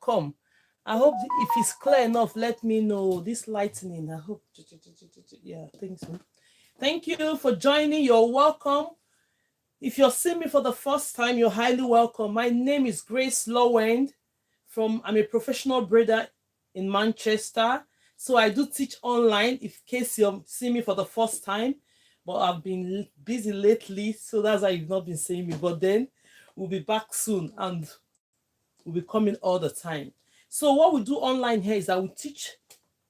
welcome. I hope if it's clear enough, let me know. This lightning, I hope. Yeah, I think so. Thank you for joining. You're welcome. If you're seeing me for the first time, you're highly welcome. My name is Grace Lowend I'm a professional braider in Manchester. So I do teach online in case you're seeing me for the first time. But I've been busy lately, so that's why you've not been seeing me. But then we'll be back soon and we'll be coming all the time. So what we do online here is that we teach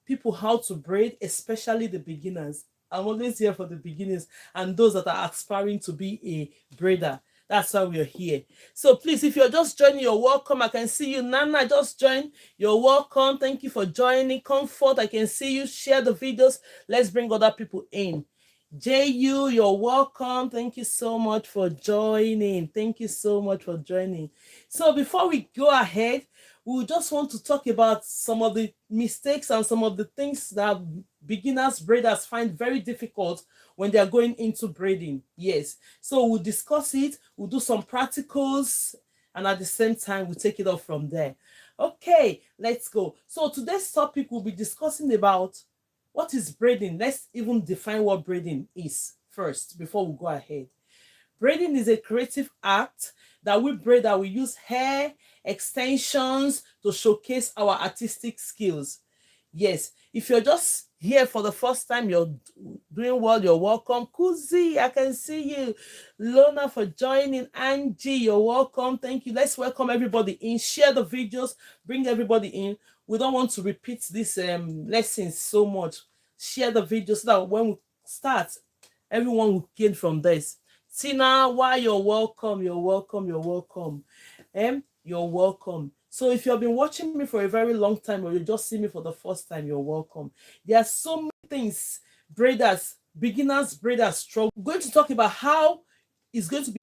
people how to braid, especially the beginners. I'm always here for the beginners and those that are aspiring to be a braider. That's why we're here. So please, if you're just joining, you're welcome. I can see you. Nana just joined. You're welcome. Thank you for joining. Comfort, I can see you. Share the videos. Let's bring other people in. JU, you're welcome. Thank you so much for joining. Thank you so much for joining. So before we go ahead, we just want to talk about some of the mistakes and some of the things that beginners braiders find very difficult when they are going into braiding. Yes. So we'll discuss it. We'll do some practicals. And at the same time, we'll take it off from there. Okay, let's go. So today's topic, we'll be discussing about what is braiding. Let's even define what braiding is first before we go ahead. Braiding is a creative act that we braid, that we use hair extensions to showcase our artistic skills. Yes, if you're just here for the first time, you're doing well, you're welcome. Kuzi, I can see you. Lona for joining. Angie, you're welcome. Thank you. Let's welcome everybody in. Share the videos, bring everybody in. We don't want to repeat this lessons so much. Share the videos so that when we start, everyone will gain from this. Tina, why you're welcome, you're welcome, you're welcome. You're welcome. So if you've been watching me for a very long time or you just see me for the first time, you're welcome. There are so many things beginners braiders struggle. We're going to talk about how it's going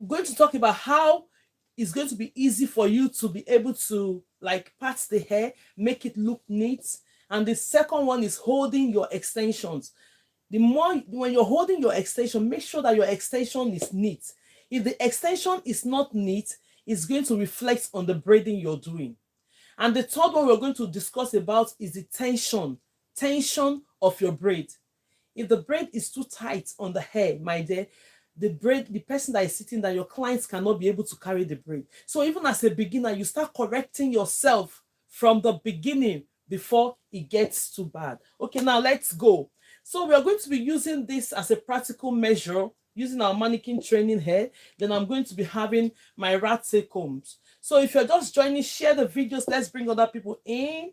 to be easy for you to be able to like part the hair, make it look neat. And the second one is holding your extensions. When you're holding your extension, make sure that your extension is neat. If the extension is not neat, it's going to reflect on the braiding you're doing. And the third one we're going to discuss about is the tension of your braid. If the braid is too tight on the hair, my dear, the person that is sitting there, your clients cannot be able to carry the braid. So even as a beginner, you start correcting yourself from the beginning before it gets too bad. Okay, now let's go. So we are going to be using this as a practical measure, using our mannequin training here. Then I'm going to be having my rat tail combs. So if you're just joining, share the videos. Let's bring other people in.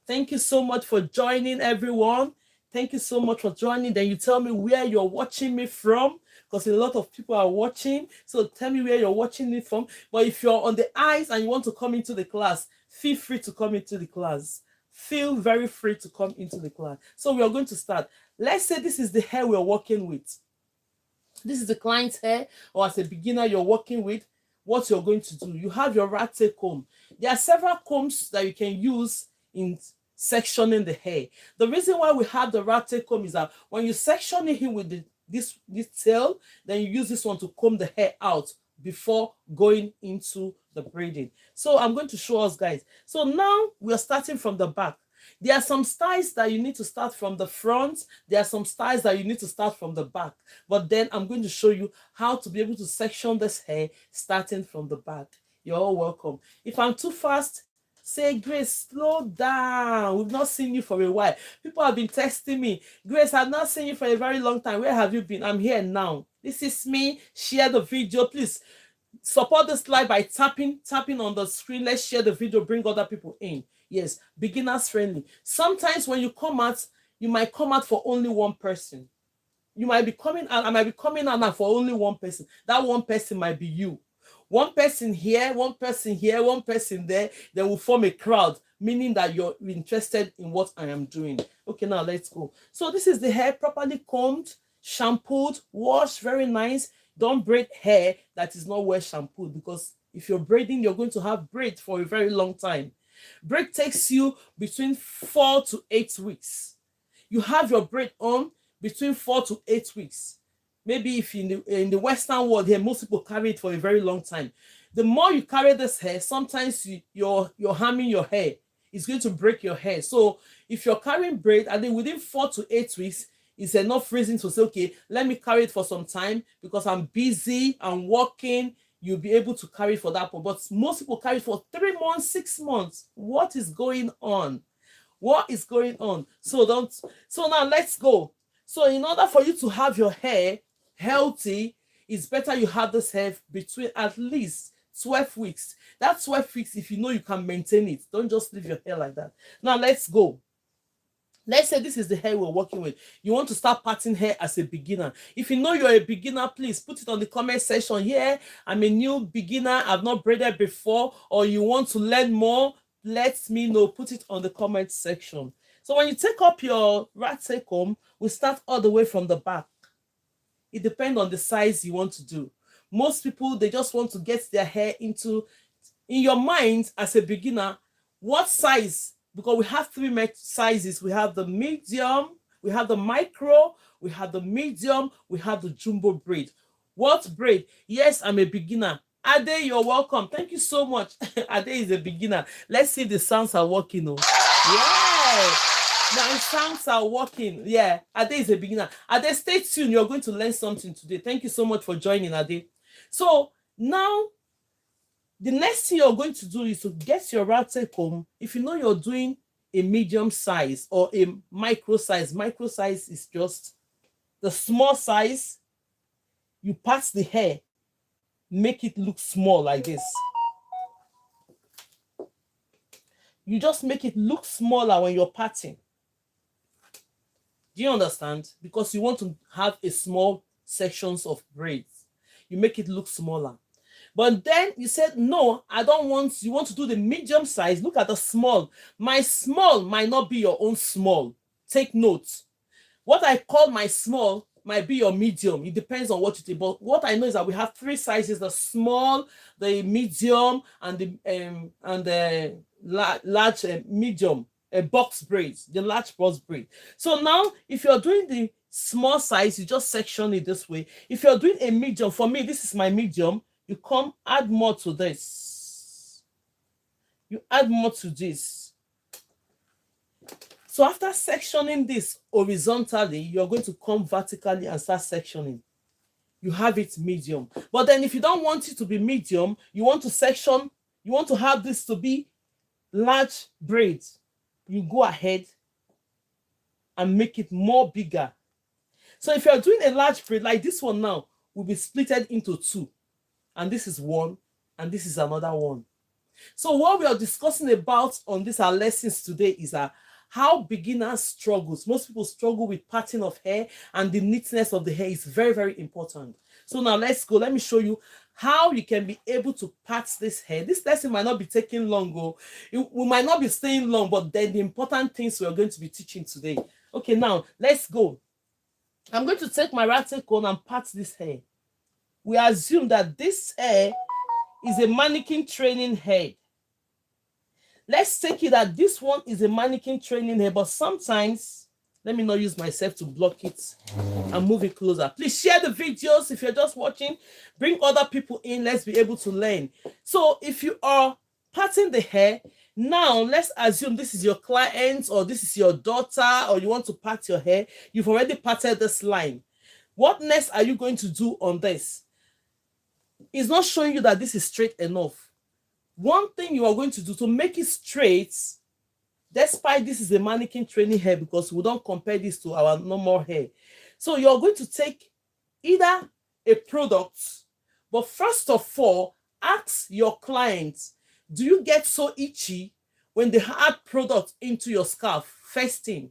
Thank you so much for joining, everyone. Thank you so much for joining. Then you tell me where you're watching me from, because a lot of people are watching. So tell me where you're watching me from. But if you're on the eyes and you want to come into the class, feel free to come into the class. Feel very free to come into the class. So we are going to start. Let's say this is the hair we're working with. This is the client's hair, or as a beginner you're working with. What you're going to do, you have your rat tail comb. There are several combs that you can use in sectioning the hair. The reason why we have the rat tail comb is that when you section it here with this tail, then you use this one to comb the hair out before going into the braiding. So I'm going to show us, guys. So now we are starting from the back. There are some styles that you need to start from the front. There are some styles that you need to start from the back. But then I'm going to show you how to be able to section this hair starting from the back. You're all welcome. If I'm too fast, say, Grace, slow down. We've not seen you for a while. People have been texting me. Grace, I've not seen you for a very long time. Where have you been? I'm here now. This is me. Share the video. Please support this live by tapping on the screen. Let's share the video. Bring other people in. Yes, beginners friendly. Sometimes when you come out, you might come out for only one person. You might be coming out. I might be coming out now for only one person. That one person might be you. One person here, one person here, one person there, they will form a crowd, meaning that you're interested in what I am doing. Okay, now let's go. So this is the hair properly combed, shampooed, washed, very nice. Don't braid hair that is not well shampooed, because if you're braiding, you're going to have braid for a very long time. Braid takes you between 4 to 8 weeks. You have your braid on between 4 to 8 weeks. Maybe if in the Western world here, most people carry it for a very long time. the more you carry this hair, sometimes you're harming your hair. It's going to break your hair. So if you're carrying braid, and then within 4 to 8 weeks, it's enough reason to say, okay, let me carry it for some time because I'm busy, I'm working. You'll be able to carry for that. But most people carry for 3 months, 6 months. What is going on? What is going on? So now let's go. So in order for you to have your hair healthy, it's better you have this hair between at least 12 weeks. That 12 weeks, if you know you can maintain it, don't just leave your hair like that. Now let's go. Let's say this is the hair we're working with. You want to start parting hair as a beginner. If you know you're a beginner, please put it on the comment section. Yeah, I'm a new beginner. I've not braided before. Or you want to learn more, let me know. Put it on the comment section. So when you take up your rat take home, we start all the way from the back. It depends on the size you want to do. Most people, they just want to get their hair into, in your mind as a beginner, what size? Because we have 3 sizes. We have the medium, we have the micro, we have the medium, we have the jumbo braid. What braid? Yes, I'm a beginner. Ade, you're welcome. Thank you so much. Ade is a beginner. Let's see if the sounds are working. Oh, yeah. Now sounds are working. Yeah, Ade is a beginner. Ade, stay tuned. You're going to learn something today. Thank you so much for joining, Ade. So now, the next thing you're going to do is to get your rat take home. If you know you're doing a medium size or a micro size is just the small size. You part the hair, make it look small like this. You just make it look smaller when you're parting. Do you understand? Because you want to have a small sections of braids. You make it look smaller. But then you said, no, I don't want, you want to do the medium size. Look at the small. My small might not be your own small. Take note. What I call my small might be your medium. It depends on what you do. But what I know is that we have 3 sizes: the small, the medium, and the large medium box braids, the large box braid. So now, if you're doing the small size, you just section it this way. If you're doing a medium, for me, this is my medium. You come, add more to this. You add more to this. So after sectioning this horizontally, you're going to come vertically and start sectioning. You have it medium. But then if you don't want it to be medium, you want to section, you want to have this to be large braids, you go ahead and make it more bigger. So if you're doing a large braid like this one now, will be splitted into 2. And this is one, and this is another one. So what we are discussing about on this our lessons today is how beginners struggles. Most people struggle with parting of hair, and the neatness of the hair is very, very important. So now let's go. Let me show you how you can be able to part this hair. This lesson might not be taking long. We might not be staying long, but then the important things we are going to be teaching today. Okay, now let's go. I'm going to take my rat cone and part this hair. We assume that this hair is a mannequin training head. Let's take it that this one is a mannequin training hair, but sometimes, let me not use myself to block it and move it closer. Please share the videos if you're just watching. Bring other people in. Let's be able to learn. So if you are parting the hair, now let's assume this is your client or this is your daughter or you want to part your hair. You've already parted this line. What next are you going to do on this? It's not showing you that this is straight enough. One thing you are going to do to make it straight, despite this is a mannequin training hair, because we don't compare this to our normal hair. So you're going to take either a product, but first of all, ask your clients, do you get so itchy when they add product into your scarf? First thing.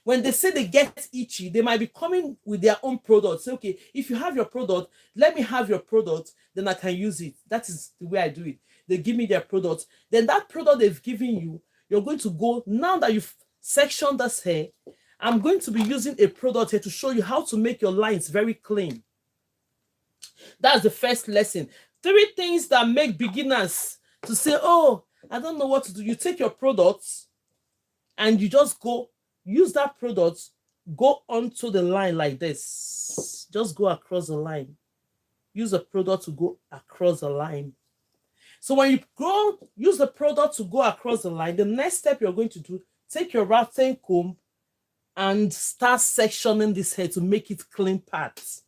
When they say they get itchy, they might be coming with their own product. Say, okay, if you have your product, let me have your product, then I can use it. That is the way I do it. They give me their product. Then that product they've given you, you're going to go, now that you've sectioned this hair, I'm going to be using a product here to show you how to make your lines very clean. That's the first lesson. 3 things that make beginners to say, oh, I don't know what to do. You take your products and you just go, use that product, go onto the line like this. Just go across the line. Use a product to go across the line. So when you go use the product to go across the line, the next step you're going to do, take your routing comb and start sectioning this hair to make it clean parts.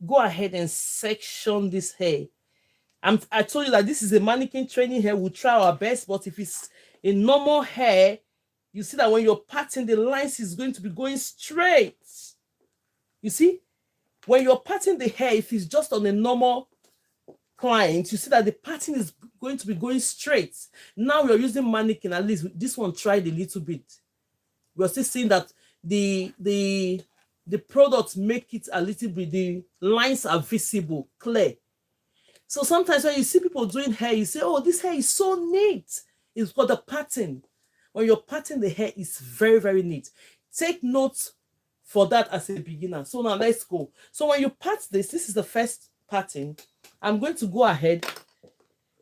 Go ahead and section this hair. I told you that this is a mannequin training hair. We'll try our best, but if it's a normal hair, you see that when you're parting, the lines is going to be going straight. You see, when you're parting the hair, if it's just on a normal client, you see that the parting is going to be going straight. Now we're using mannequin. At least this one tried a little bit. We're still seeing that the products make it a little bit, the lines are visible, clear. So sometimes when you see people doing hair, you say, oh, this hair is so neat. It's got the pattern. When you're parting the hair, it's very, very neat. Take note for that as a beginner. So now let's go. So when you part this is the first parting. I'm going to go ahead.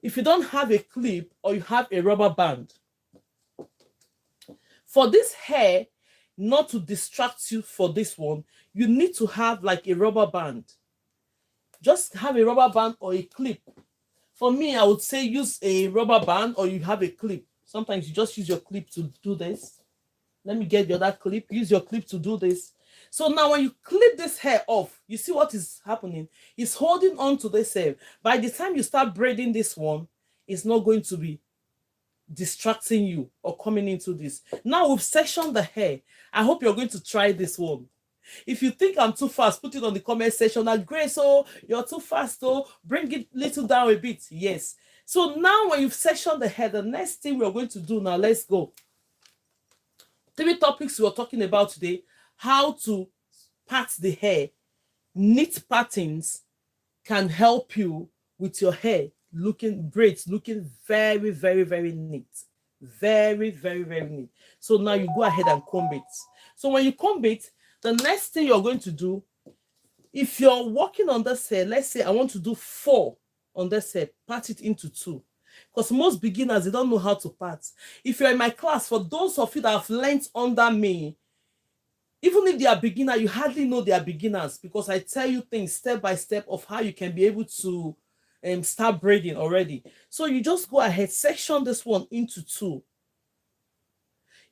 If you don't have a clip or you have a rubber band, for this hair not to distract you for this one, you need to have like a rubber band. Just have a rubber band or a clip. For me, I would say use a rubber band or you have a clip. Sometimes you just use your clip to do this. Let me get the other clip. Use your clip to do this. So now when you clip this hair off, you see what is happening? It's holding on to this hair. By the time you start braiding this one, it's not going to be distracting you or coming into this. Now we've sectioned the hair. I hope you're going to try this one. If you think I'm too fast, put it on the comment section. That Grace, oh, you're too fast, oh, bring it little down a bit. Yes. So now when you've sectioned the hair, the next thing we're going to do now, let's go. 3 topics we're talking about today. How to part the hair. Neat patterns can help you with your hair braids looking very, very, very neat. Very, very, very neat. So now you go ahead and comb it. So when you comb it, the next thing you're going to do, if you're working on this hair, let's say I want to do 4 on this hair, part it into 2. Because most beginners, they don't know how to part. If you're in my class, for those of you that have learned under me, even if they are beginner, you hardly know they are beginners because I tell you things step by step of how you can be able to start braiding already. So you just go ahead, section this one into 2.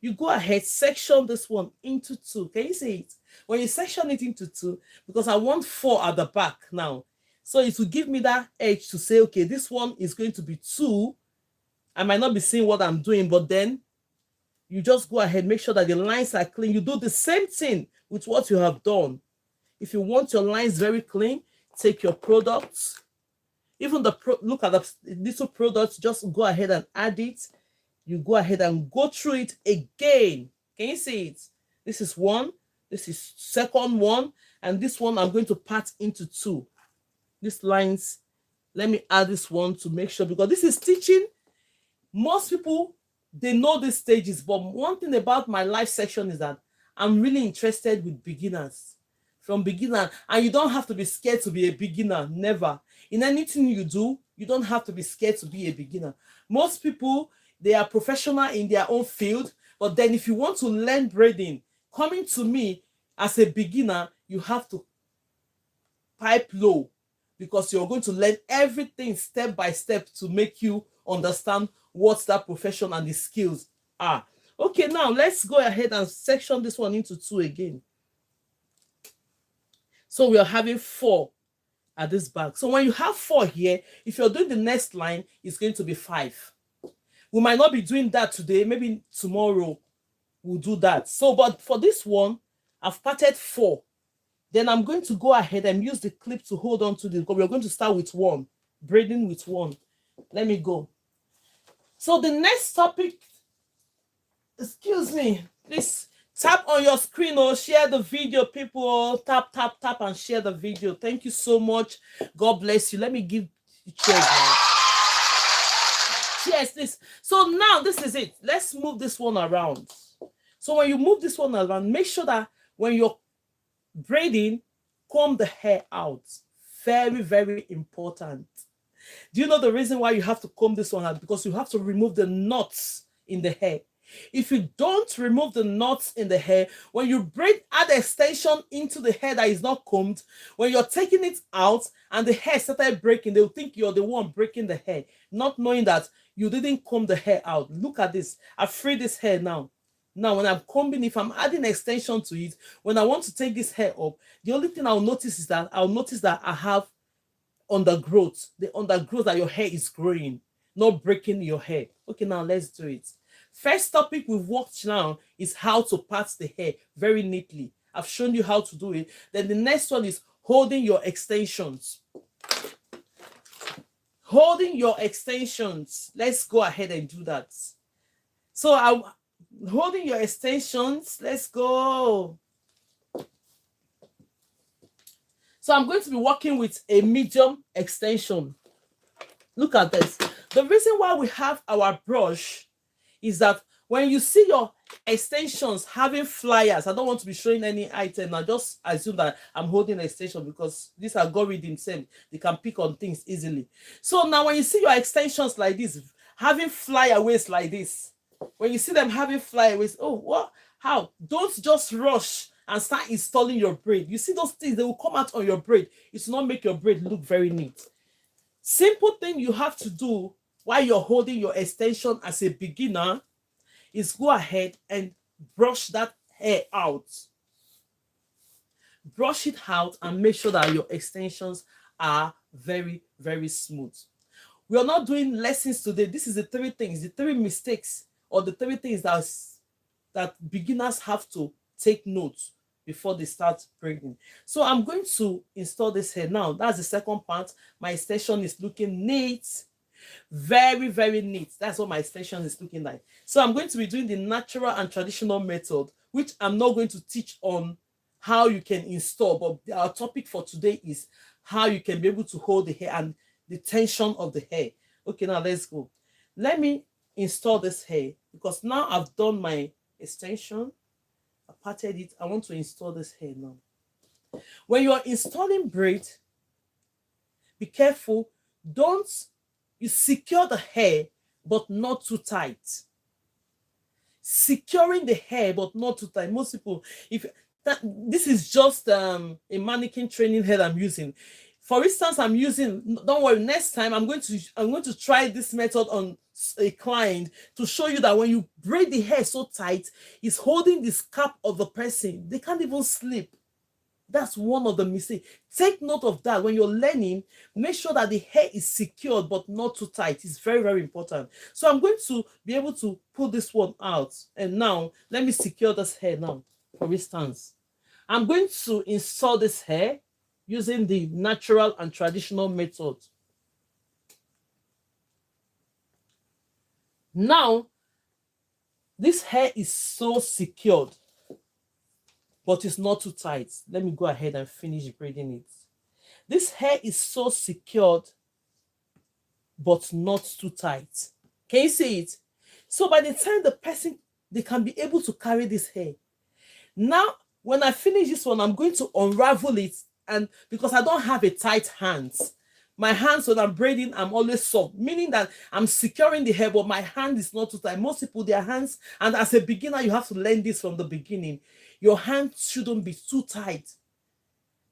You go ahead, section this one into 2. Can you see it? When you section it into 2, because I want 4 at the back now. So it will give me that edge to say, okay, this one is going to be 2. I might not be seeing what I'm doing, but then you just go ahead, make sure that the lines are clean. You do the same thing with what you have done. If you want your lines very clean, take your products. Even look at the little products, just go ahead and add it. You go ahead and go through it again. Can you see it? This is 1. This is second one. And this one I'm going to part into 2. These lines, let me add this one to make sure, because this is teaching. Most people, they know these stages, but one thing about my live section is that I'm really interested with beginners. From beginner, and you don't have to be scared to be a beginner. Never. In anything you do, you don't have to be scared to be a beginner. Most people, they are professional in their own field, but then if you want to learn braiding, coming to me as a beginner, you have to pipe low, because you're going to learn everything step by step to make you understand what that profession and the skills are. Okay, now let's go ahead and section this one into 2 again. So we are having 4 at this back. So when you have 4 here, if you're doing the next line, it's going to be 5. We might not be doing that today. Maybe tomorrow we'll do that. So, but for this one, I've parted 4. Then I'm going to go ahead and use the clip to hold on to this. We're going to start with 1, braiding with 1. Let me go. So the next topic, excuse me, please tap on your screen or share the video, people. Tap, tap, tap and share the video. Thank you so much. God bless you. Let me give you cheers now. Cheers, this. So now this is it. Let's move this one around. So when you move this one around, make sure that when you're braiding, comb the hair out. Very, very important. Do you know the reason why you have to comb this one out? Because you have to remove the knots in the hair. If you don't remove the knots in the hair, when you braid, add extension into the hair that is not combed, when you're taking it out and the hair started breaking, they'll think you're the one breaking the hair, not knowing that you didn't comb the hair out. Look at this. I free this hair now. Now, when I'm combing, if I'm adding extension to it, when I want to take this hair up, the only thing I'll notice is that I have undergrowth, the undergrowth that your hair is growing, not breaking your hair. Okay, now let's do it. First topic we've worked now is how to part the hair very neatly. I've shown you how to do it. Then the next one is holding your extensions. Holding your extensions. Let's go ahead and do that. So I'm holding your extensions. Let's go. So I'm going to be working with a medium extension. Look at this. The reason why we have our brush is that when you see your extensions having flyers, I don't want to be showing any item. I just assume that I'm holding an extension because these algorithms, they can pick on things easily. So now when you see your extensions like this, having flyaways like this, when you see them having flyaways, oh, what? How? Don't just rush and start installing your braid. You see those things, they will come out on your braid. It will not make your braid look very neat. Simple thing you have to do while you're holding your extension as a beginner is go ahead and brush that hair out. Brush it out and make sure that your extensions are very, very smooth. We are not doing lessons today. This is the three things, the three mistakes, or the three things that beginners have to take notes before they start braiding. So I'm going to install this hair now. That's the second part. My extension is looking neat. Very, very neat. That's what my extension is looking like. So I'm going to be doing the natural and traditional method, which I'm not going to teach on how you can install, but our topic for today is how you can be able to hold the hair and the tension of the hair. Okay, now let's go. Let me install this hair because now I've done my extension. I parted it. I want to install this hair now. When you are installing braid, be careful. You secure the hair, but not too tight. Securing the hair, but not too tight. Most people, this is just a mannequin training hair I'm using. For instance, I'm using, don't worry, next time I'm going to try this method on a client to show you that when you braid the hair so tight, it's holding the scalp of the person. They can't even sleep. That's one of the mistakes. Take note of that. When you're learning, make sure that the hair is secured but not too tight. It's very, very important. So I'm going to be able to pull this one out. And now, let me secure this hair now, for instance. I'm going to install this hair using the natural and traditional method. Now, this hair is so secured, but it's not too tight. Let me go ahead and finish braiding it. This hair is so secured, but not too tight. Can you see it? So by the time the person, they can be able to carry this hair. Now, when I finish this one, I'm going to unravel it, and because I don't have a tight hands, my hands when I'm braiding, I'm always soft, meaning that I'm securing the hair, but my hand is not too tight. Most people, their hands, and as a beginner, you have to learn this from the beginning. Your hands shouldn't be too tight.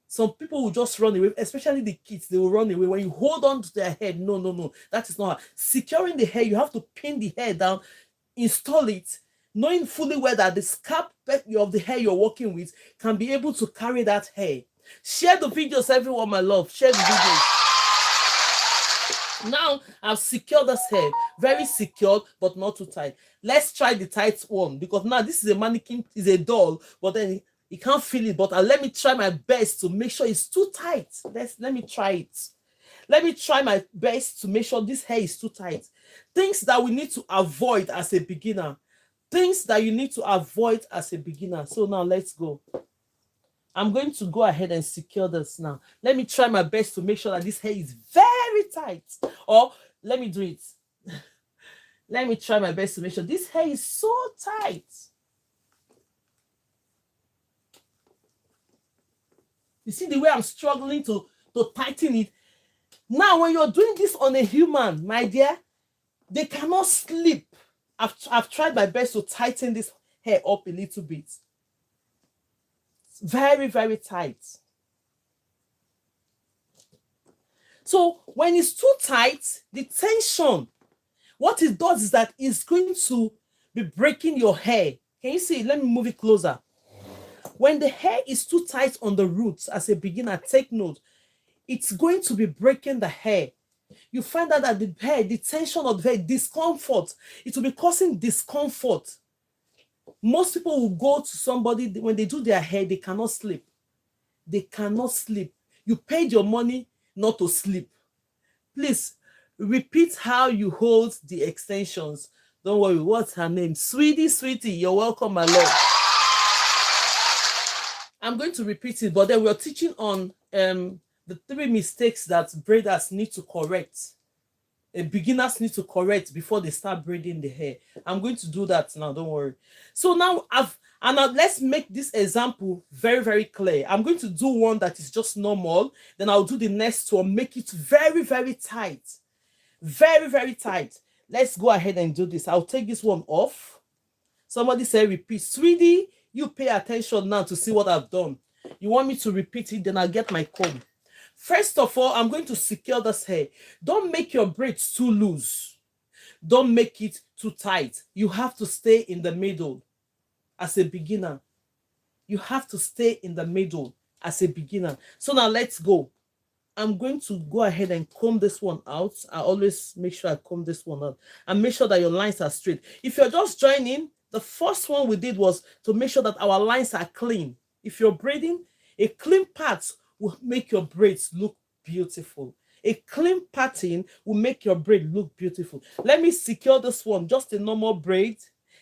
Some people will just run away, especially the kids, they will run away. When you hold on to their head, no, that is not how. Securing the hair, you have to pin the hair down, install it, knowing fully well that the scalp of the hair you're working with can be able to carry that hair. Share the videos, everyone, my love. Share the videos. Now I've secured this hair, very secured but not too tight. Let's try the tight one, because now this is a mannequin, is a doll, but then you can't feel it. But let me try my best to make sure it's too tight. Let me try it. Let me try my best to make sure this hair is too tight. Things that we need to avoid as a beginner. Things that you need to avoid as a beginner. So now let's go. I'm going to go ahead and secure this now. Let me try my best to make sure that this hair is very tight. Or let me do it. Let me try my best to make sure this hair is so tight. You see the way I'm struggling to tighten it. Now, when you're doing this on a human, my dear, they cannot sleep I've tried my best to tighten this hair up a little bit. Very, very tight. So when it's too tight, the tension, what it does is that it's going to be breaking your hair. Can you see? Let me move it closer. When the hair is too tight on the roots, as a beginner, take note, it's going to be breaking the hair. You find out that the hair, the tension of the hair, discomfort, it will be causing discomfort. Most people will go to somebody, when they do their hair, they cannot sleep. They cannot sleep. You paid your money not to sleep. Please repeat how you hold the extensions. Don't worry, what's her name? Sweetie, you're welcome, my love. I'm going to repeat it, but then we're teaching on the 3 mistakes that braiders need to correct. Beginners need to correct before they start braiding the hair. I'm going to do that now, don't worry. So now let's make this example very, very clear. I'm going to do one that is just normal, then I'll do the next one, make it very, very tight. Very, very tight. Let's go ahead and do this. I'll take this one off. Somebody say repeat. Sweetie, you pay attention now to see what I've done. You want me to repeat it, then I'll get my comb. First of all, I'm going to secure this hair. Don't make your braids too loose. Don't make it too tight. You have to stay in the middle as a beginner. You have to stay in the middle as a beginner. So now let's go. I'm going to go ahead and comb this one out. I always make sure I comb this one out and make sure that your lines are straight. If you're just joining, the first one we did was to make sure that our lines are clean. If you're braiding, a clean part will make your braids look beautiful. A clean pattern will make your braid look beautiful. Let me secure this one, just a normal braid.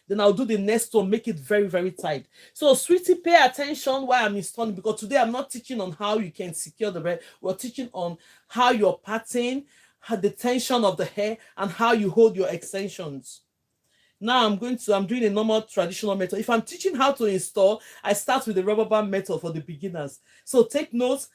Then I'll do the next one, make it very, very tight. So, sweetie, pay attention while I'm installing, because today I'm not teaching on how you can secure the braid. We're teaching on how your pattern, how the tension of the hair, and how you hold your extensions. Now I'm doing a normal traditional method. If I'm teaching how to install, I start with the rubber band method for the beginners. So take notes.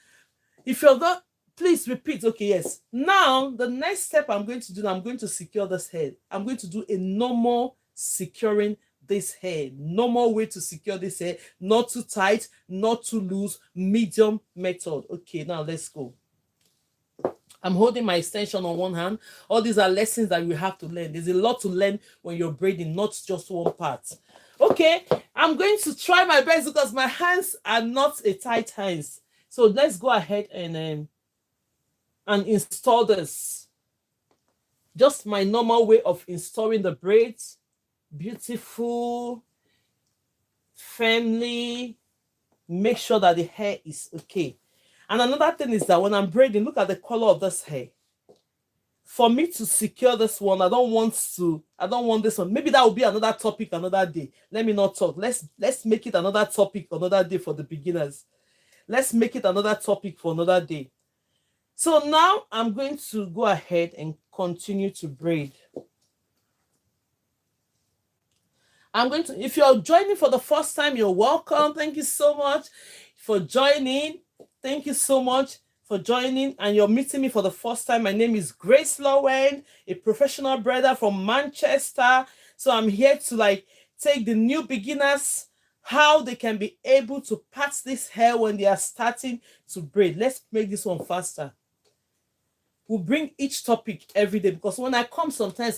If you're not, please repeat. Okay, yes. Now, the next step I'm going to do, I'm going to secure this hair. I'm going to do a normal securing this hair. Normal way to secure this hair. Not too tight, not too loose, medium method. Okay, now let's go. I'm holding my extension on one hand. All these are lessons that you have to learn. There's a lot to learn when you're braiding, not just one part. Okay, I'm going to try my best because my hands are not a tight hands. So let's go ahead and install this. Just my normal way of installing the braids. Beautiful, firmly. Make sure that the hair is okay. And another thing is that when I'm braiding, look at the color of this hair. For me to secure this one, I don't want this one. Maybe that will be another topic another day. Let me not talk. Let's make it another topic another day for the beginners. Let's make it another topic for another day. So now I'm going to go ahead and continue to braid. If you're joining for the first time, you're welcome. Thank you so much for joining. Thank you so much for joining, and you're meeting me for the first time. My name is GraceLawendhair, a professional braider from Manchester. So I'm here to take the new beginners, how they can be able to part this hair when they are starting to braid. Let's make this one faster. We'll bring each topic every day, because when I come sometimes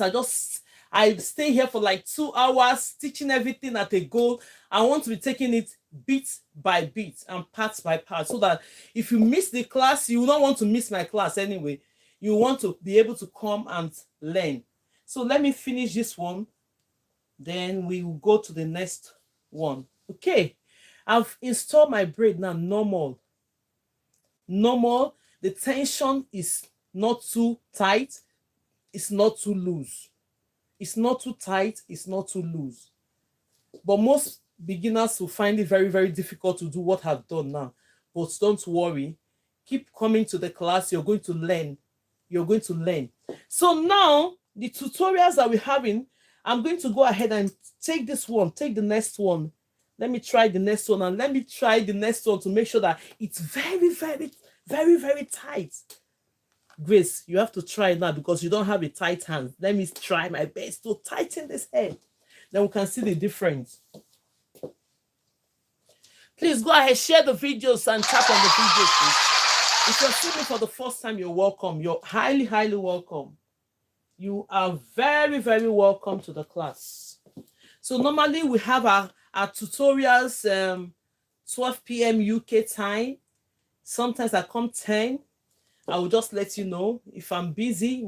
I stay here for 2 hours teaching everything at a go. I want to be taking it bit by bit and part by part, so that if you miss the class, you will not want to miss my class anyway. You want to be able to come and learn. So let me finish this one, then we will go to the next one. Okay, I've installed my braid now. Normal. The tension is not too tight, it's not too loose. It's not too tight, it's not too loose. But most beginners will find it very, very difficult to do what I've done now. But don't worry. Keep coming to the class. You're going to learn. You're going to learn. So now, the tutorials that we're having, I'm going to go ahead and take this one. Take the next one. Let me try the next one. And let me try the next one to make sure that it's very, very, very, very tight. Grace, you have to try now because you don't have a tight hand. Let me try my best to tighten this hair. Then we can see the difference. Please go ahead, share the videos and tap on the videos, please. If you're seeing me for the first time, you're welcome. You're highly, highly welcome. You are very, very welcome to the class. So normally we have our tutorials 12 p.m. UK time. Sometimes I come 10. I will just let you know. If I'm busy,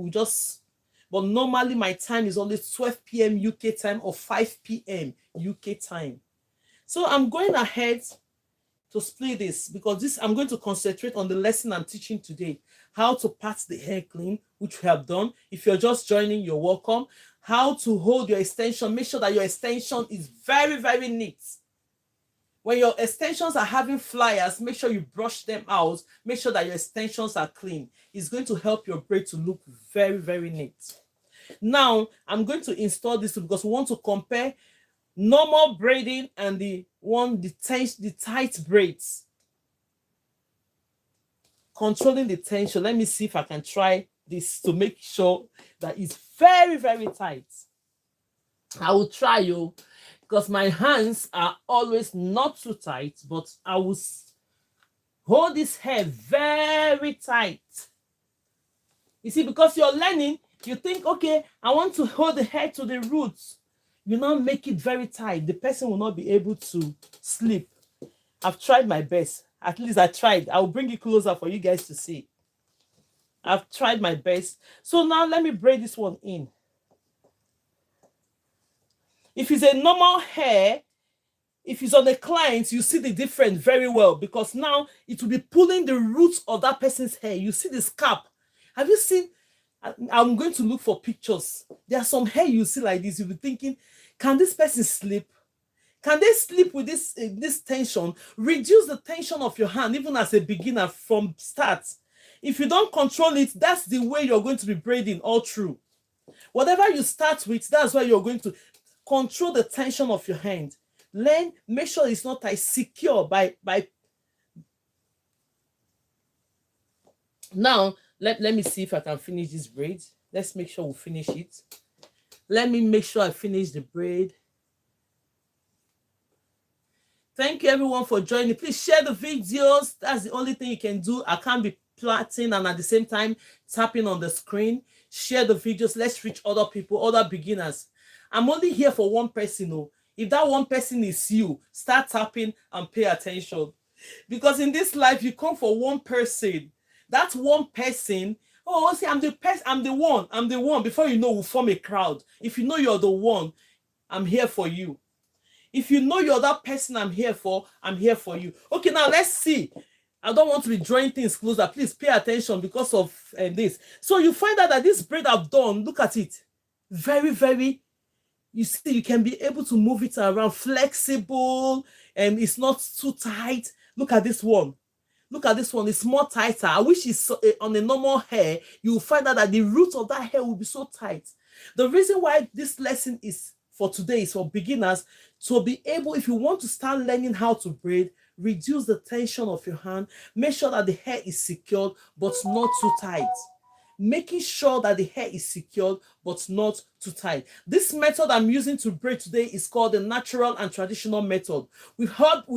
but normally my time is always 12 p.m. UK time or 5 p.m. UK time. So I'm going ahead to split this because I'm going to concentrate on the lesson I'm teaching today. How to pat the hair clean, which we have done. If you're just joining, you're welcome. How to hold your extension. Make sure that your extension is very, very neat. When your extensions are having flyers, make sure you brush them out. Make sure that your extensions are clean. It's going to help your braid to look very, very neat. Now, I'm going to install this because we want to compare normal braiding and the tight braids. Controlling the tension. Let me see if I can try this to make sure that it's very, very tight. I will try you because my hands are always not too tight, but I will hold this hair very tight. You see, because you're learning, you think, okay, I want to hold the hair to the roots. You now make it very tight. The person will not be able to sleep. I've tried my best. At least I tried. I'll bring it closer for you guys to see. I've tried my best. So now let me braid this one in. If it's a normal hair, if it's on a client, you see the difference very well because now it will be pulling the roots of that person's hair. You see the scalp. Have you seen? I'm going to look for pictures. There are some hair you see like this. You'll be thinking, can this person sleep? Can they sleep with this tension? Reduce the tension of your hand, even as a beginner from start. If you don't control it, that's the way you're going to be braiding all through. Whatever you start with, that's why you're going to control the tension of your hand. Learn, make sure it's not tight, secure by. Now, let me see if I can finish this braid. Let's make sure we finish it. Let me make sure I finish the braid. Thank you everyone for joining. Please share the videos. That's the only thing you can do. I can't be plotting and at the same time tapping on the screen. Share the videos. Let's reach other people, other beginners. I'm only here for one person. Oh. If that one person is you, start tapping and pay attention. Because in this life, you come for one person. That one person, oh, see, I'm the one. Before you know, we'll form a crowd. If you know you're the one, I'm here for you. If you know you're that person I'm here for you. Okay, now let's see. I don't want to be drawing things closer. Please pay attention because of this. So you find out that this braid I've done, look at it. Very, very, you see, you can be able to move it around, flexible, and it's not too tight. Look at this one. Look at this one. It's more tighter. I wish it's on a normal hair. You'll find out that the roots of that hair will be so tight. The reason why this lesson is for today is for beginners to be able, if you want to start learning how to braid, reduce the tension of your hand. Make sure that the hair is secured but not too tight. Making sure that the hair is secured but not too tight. This method I'm using to braid today is called the natural and traditional method. We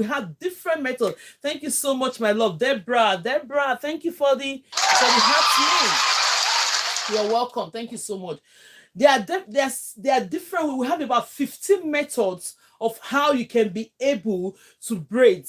have different methods. Thank you so much, my love. Deborah, thank you for the heart name. You're welcome. Thank you so much. They are different. We have about 15 methods of how you can be able to braid.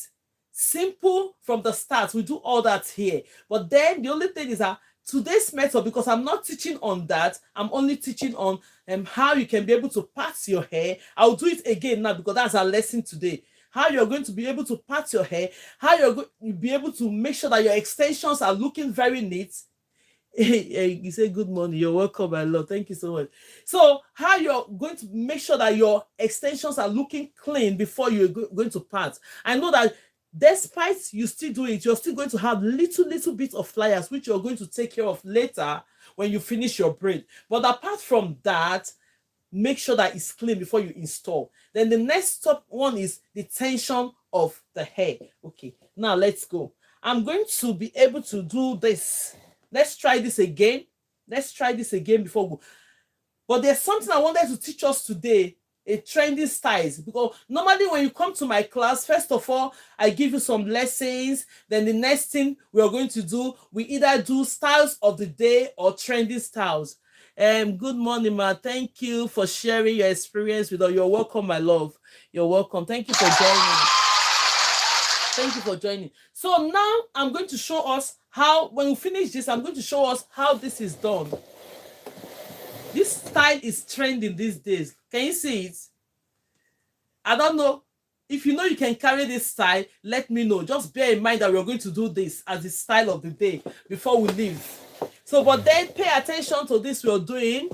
Simple from the start. We do all that here. But then the only thing is that today's method, because I'm not teaching on that, I'm only teaching on how you can be able to pat your hair. I'll do it again now because that's our lesson today. How you're going to be able to pat your hair, how you're going to be able to make sure that your extensions are looking very neat. Hey, you say good morning. You're welcome, my love. Thank you so much. So how you're going to make sure that your extensions are looking clean before you're going to pat. I know that despite you still do it, you're still going to have little bit of flyers, which you're going to take care of later when you finish your braid. But apart from that, make sure that it's clean before you install. Then the next top one is the tension of the hair. Okay, now let's go. I'm going to be able to do this let's try this again. Let's try this again before we... But there's something I wanted to teach us today, a trendy styles, because normally when you come to my class, first of all, I give you some lessons. Then the next thing we are going to do, we either do styles of the day or trendy styles. Good morning, ma. Thank you for sharing your experience with us. You're welcome, my love. You're welcome. Thank you for joining. Thank you for joining. So now I'm going to show us how, when we finish this, I'm going to show us how this is done. This style is trending these days. Can you see it? I don't know. If you know you can carry this style, let me know. Just bear in mind that we're going to do this as the style of the day before we leave. So, but then pay attention to this we're doing.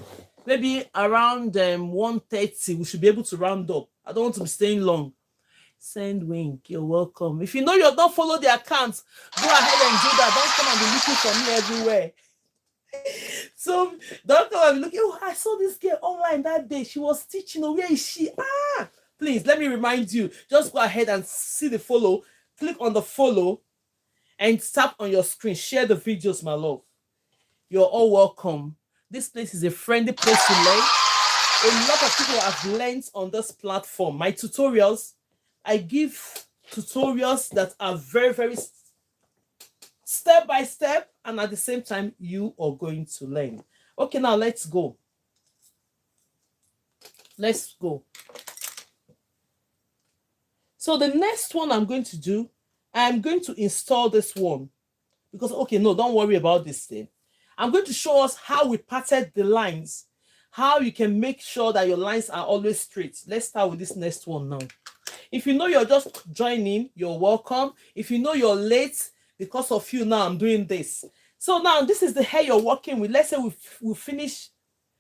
Maybe around 1:30, we should be able to round up. I don't want to be staying long. Send wink, you're welcome. If you know you don't follow the accounts, go ahead and do that. Don't come and be looking for me everywhere. So don't come and be looking. Oh, I saw this girl online that day. She was teaching. Oh, where is she? Please let me remind you. Just go ahead and see the follow. Click on the follow and tap on your screen. Share the videos, my love. You're all welcome. This place is a friendly place to learn. A lot of people have learned on this platform. My tutorials, I give tutorials that are very, very step by step, and at the same time, you are going to learn. Okay, now let's go. Let's go. So the next one I'm going to do, I'm going to install this one. Because, okay, no, don't worry about this thing. I'm going to show us how we parted the lines, how you can make sure that your lines are always straight. Let's start with this next one now. If you know you're just joining, you're welcome. If you know you're late, because of you now, I'm doing this. So now this is the hair you're working with. Let's say we finish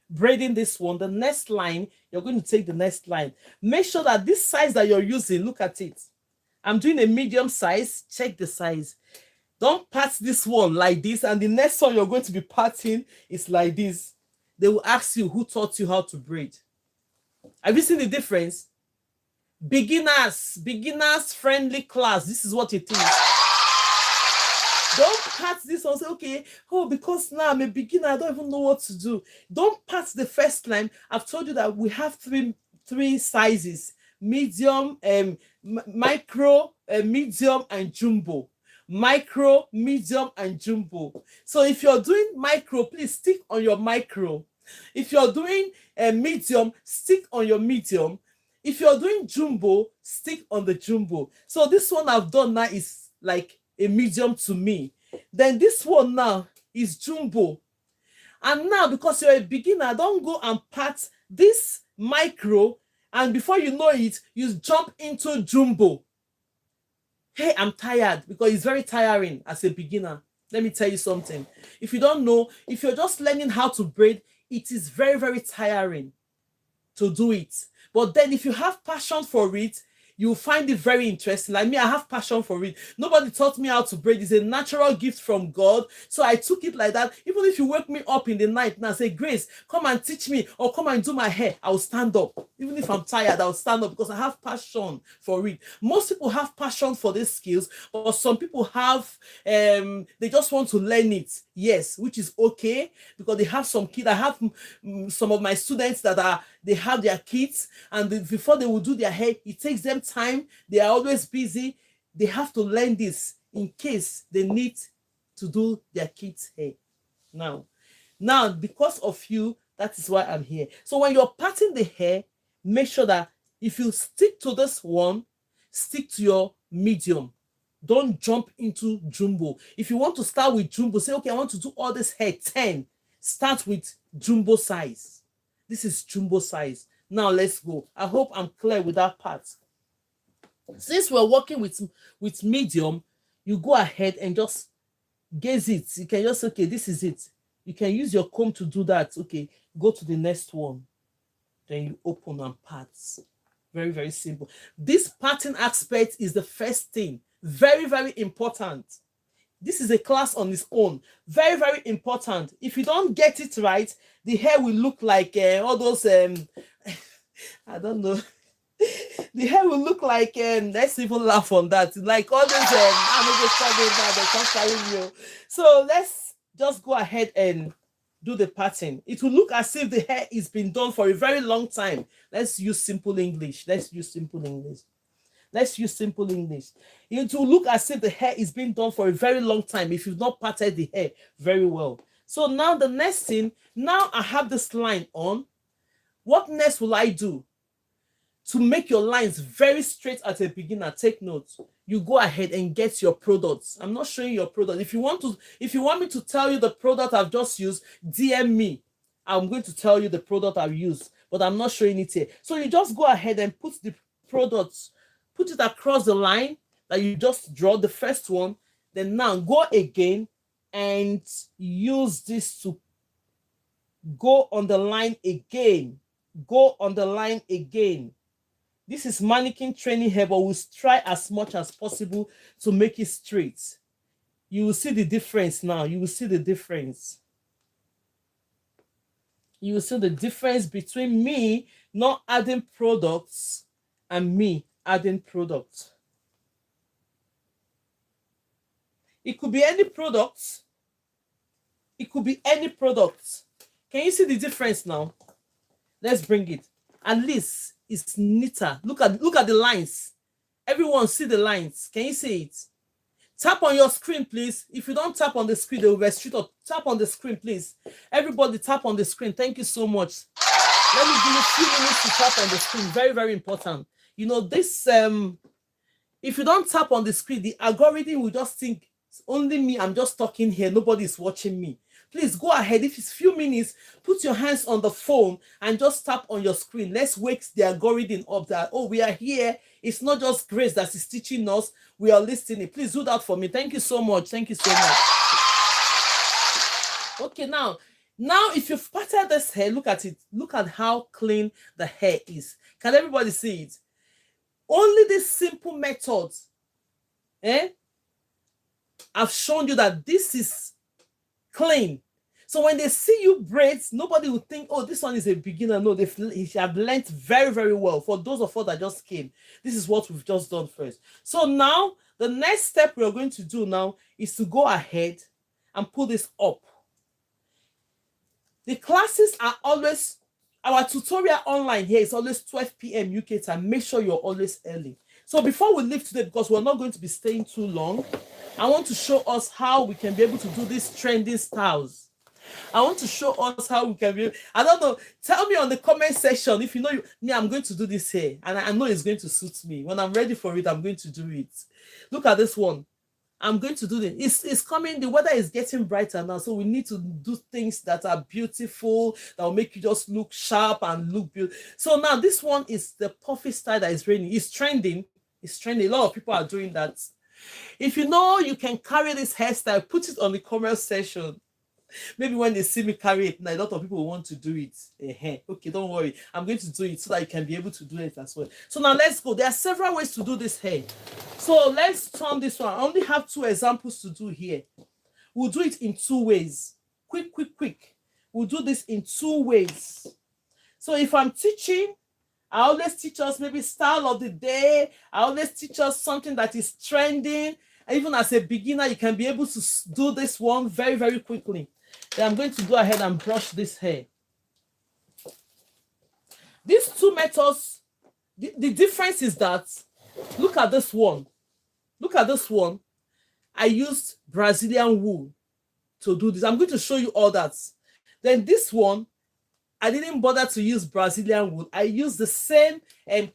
braiding this one. The next line, you're going to take the next line. Make sure that this size that you're using, look at it. I'm doing a medium size. Check the size. Don't part this one like this, and the next one you're going to be parting is like this. They will ask you who taught you how to braid. Have you seen the difference? Beginners friendly class. This is what it is. Don't part this one. Say, okay, oh, because now I'm a beginner, I don't even know what to do. Don't part the first line. I've told you that we have three sizes: medium, micro, medium, and jumbo. Micro, medium, and jumbo. So if you're doing micro, please stick on your micro. If you're doing medium, stick on your medium. If you're doing jumbo, stick on the jumbo. So this one I've done now is like a medium to me. Then this one now is jumbo. And now, because you're a beginner, don't go and part this micro, and before you know it, you jump into jumbo. Hey, I'm tired, because it's very tiring as a beginner. Let me tell you something. If you don't know, if you're just learning how to braid, it is very, very tiring to do it. But then if you have passion for it, you'll find it very interesting. Like me, I have passion for it. Nobody taught me how to braid. It's a natural gift from God. So I took it like that. Even if you wake me up in the night and say, Grace, come and teach me, or come and do my hair, I'll stand up. Even if I'm tired, I'll stand up, because I have passion for it. Most people have passion for these skills, but some people have, they just want to learn it. Yes, which is okay, because they have some kids. I have some of my students that they have their kids, and before they will do their hair, it takes them time. They are always busy. They have to learn this in case they need to do their kids' hair. Now, because of you, that is why I'm here. So when you're parting the hair, make sure that if you stick to this one, stick to your medium. Don't jump into jumbo. If you want to start with jumbo, say, okay, I want to do all this hair 10. Start with jumbo size. This is jumbo size. Now let's go. I hope I'm clear with that part. Since we're working with medium, you go ahead and just gaze it. You can just, okay, this is it. You can use your comb to do that. Okay, go to the next one. Then you open and part. Very, very simple. This parting aspect is the first thing. Very, very important. This is a class on its own. Very, very important. If you don't get it right, the hair will look like all those, I don't know. The hair will look like, let's even laugh on that. Like all those, I'm not just talking about the you. So let's just go ahead and do the pattern. It will look as if the hair is been done for a very long time. Let's use simple English. Let's use simple English. Let's use simple English. It will look as if the hair is being done for a very long time if you've not parted the hair very well. So now the next thing, now I have this line on. What next will I do? To make your lines very straight at a beginner, take note. You go ahead and get your products. I'm not showing your product. If you want me to tell you the product I've just used, DM me. I'm going to tell you the product I've used, but I'm not showing it here. So you just go ahead and put the products, put it across the line that you just draw, the first one. Then now go again and use this to go on the line again. Go on the line again. This is mannequin training hair, but we'll try as much as possible to make it straight. You will see the difference now. You will see the difference. You will see the difference between me not adding products and me adding products. It could be any product. It could be any product. Can you see the difference now? Let's bring it. At least it's neater. Look at the lines. Everyone see the lines. Can you see it? Tap on your screen, please. If you don't tap on the screen, they will restrict or tap on the screen, please. Everybody tap on the screen. Thank you so much. Let me give you a few minutes to tap on the screen. Very, very important. You know, this if you don't tap on the screen, the algorithm will just think it's only me. I'm just talking here. Nobody is watching me. Please go ahead. If it's a few minutes, put your hands on the phone and just tap on your screen. Let's wake the algorithm up that, oh, we are here. It's not just Grace that is teaching us. We are listening. Please do that for me. Thank you so much. Thank you so much. Okay, now if you've parted this hair, look at it. Look at how clean the hair is. Can everybody see it? Only this simple method, I've shown you that this is clean. So when they see you braids, nobody will think, oh, this one is a beginner. No, they have learned very, very well. For those of us that just came, this is what we've just done first. So now the next step we're going to do now is to go ahead and pull this up. The classes are always, our tutorial online here is always 12 p.m. UK time. Make sure you're always early. So before we leave today, because we're not going to be staying too long, I want to show us how we can be able to do these trendy styles. I want to show us how we can be, I don't know, tell me on the comment section if you know, I'm going to do this here, and I know it's going to suit me. When I'm ready for it, I'm going to do it. Look at this one. I'm going to do this. It's coming, the weather is getting brighter now, so we need to do things that are beautiful, that will make you just look sharp and look beautiful. So now this one is the puffy style that is raining. It's trending. It's trending. A lot of people are doing that. If you know you can carry this hairstyle, put it on the comment section. Maybe when they see me carry it, now a lot of people will want to do it. Okay, don't worry. I'm going to do it so that you can be able to do it as well. So now let's go. There are several ways to do this hair. So let's turn this one. I only have 2 examples to do here. We'll do it in 2 ways. Quick. We'll do this in 2 ways. So if I'm teaching, I always teach us maybe style of the day. I always teach us something that is trending. And even as a beginner, you can be able to do this one very, very quickly. Then I'm going to go ahead and brush this hair. These 2 methods, the difference is that, look at this one. Look at this one. I used Brazilian wool to do this. I'm going to show you all that. Then this one, I didn't bother to use Brazilian wool. I used the same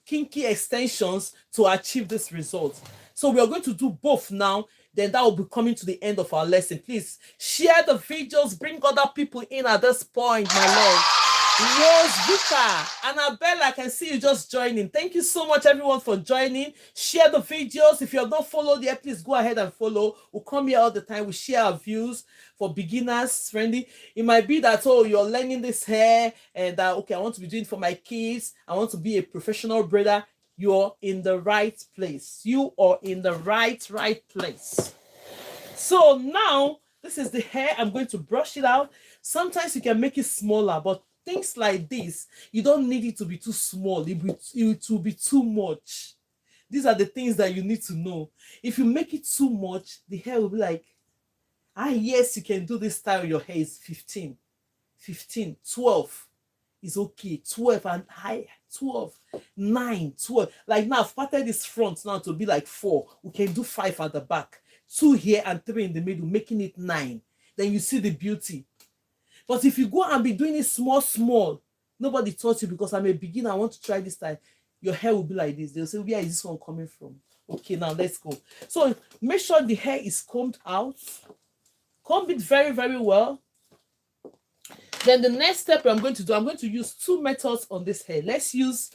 kinky extensions to achieve this result. So we are going to do both now. Then that will be coming to the end of our lesson. Please share the videos. Bring other people in at this point, my love. Rose, Vika, Annabella, I can see you just joining. Thank you so much, everyone, for joining. Share the videos. If you have not followed yet, please go ahead and follow. We'll come here all the time. We share our views for beginners, friendly. It might be that, oh, you're learning this hair and that, okay, I want to be doing it for my kids. I want to be a professional braider. You're in the right place. You are in the right place. So now, this is the hair. I'm going to brush it out. Sometimes you can make it smaller, but things like this, you don't need it to be too small. It will be too much. These are the things that you need to know. If you make it too much, the hair will be like, Yes, you can do this style. Your hair is 15, 15, 12 is okay. 12 and high, 12, 9, 12. Like now, I've parted this front now to be like 4. We can do 5 at the back, 2 here and 3 in the middle, making it 9. Then you see the beauty. But if you go and be doing it small, small, nobody taught you because I'm a beginner, I want to try this style. Your hair will be like this. They'll say, where is this one coming from? Okay, now let's go. So make sure the hair is combed out. Comb it very, very well. Then the next step I'm going to use 2 methods on this hair. Let's use,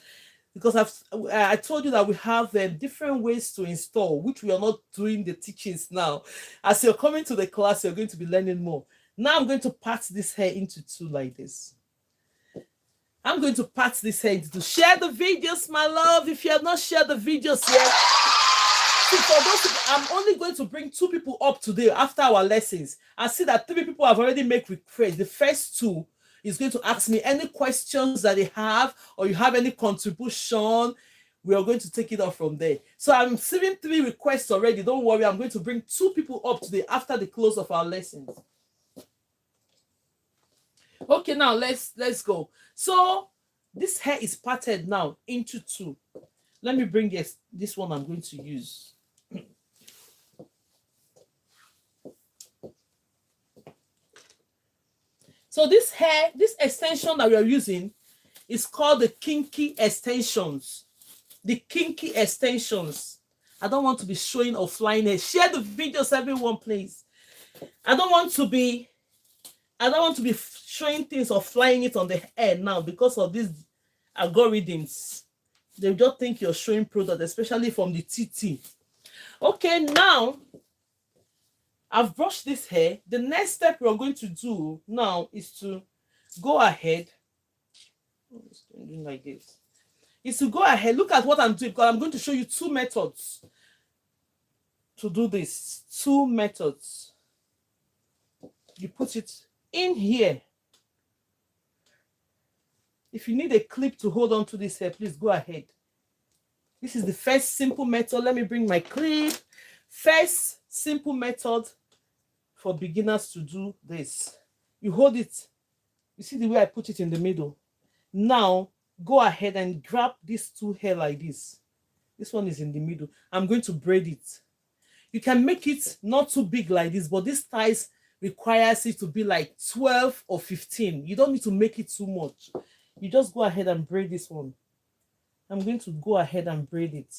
because I told you that we have different ways to install, which we are not doing the teachings now. As you're coming to the class, you're going to be learning more. Now I'm going to part this hair into 2 like this. I'm going to part this hair into 2. Share the videos, my love. If you have not shared the videos yet, for those people, I'm only going to bring 2 people up today after our lessons. I see that 3 people have already made requests. The first 2 is going to ask me any questions that they have, or you have any contribution. We are going to take it off from there. So I'm receiving 3 requests already. Don't worry, I'm going to bring 2 people up today after the close of our lessons. Okay, now let's go. So this hair is parted now into 2. Let me bring this one I'm going to use. So this hair, this extension that we are using is called the kinky extensions. The kinky extensions. I don't want to be showing or flying hair. Share the videos, everyone, please. I don't want to be showing things or flying it on the hair now because of these algorithms. They just think you're showing product, especially from the TT. Okay, now I've brushed this hair. The next step we're going to do now is to go ahead. Doing like this. Is to go ahead. Look at what I'm doing, because I'm going to show you 2 methods to do this. 2 methods. You put it in here. If you need a clip to hold on to this hair, please go ahead. This is the first simple method. Let me bring my clip. First simple method for beginners to do this. You hold it. You see the way I put it in the middle. Now, go ahead and grab these 2 hair like this. This one is in the middle. I'm going to braid it. You can make it not too big like this, but this size requires it to be like 12 or 15. You don't need to make it too much. You just go ahead and braid this one. I'm going to go ahead and braid it.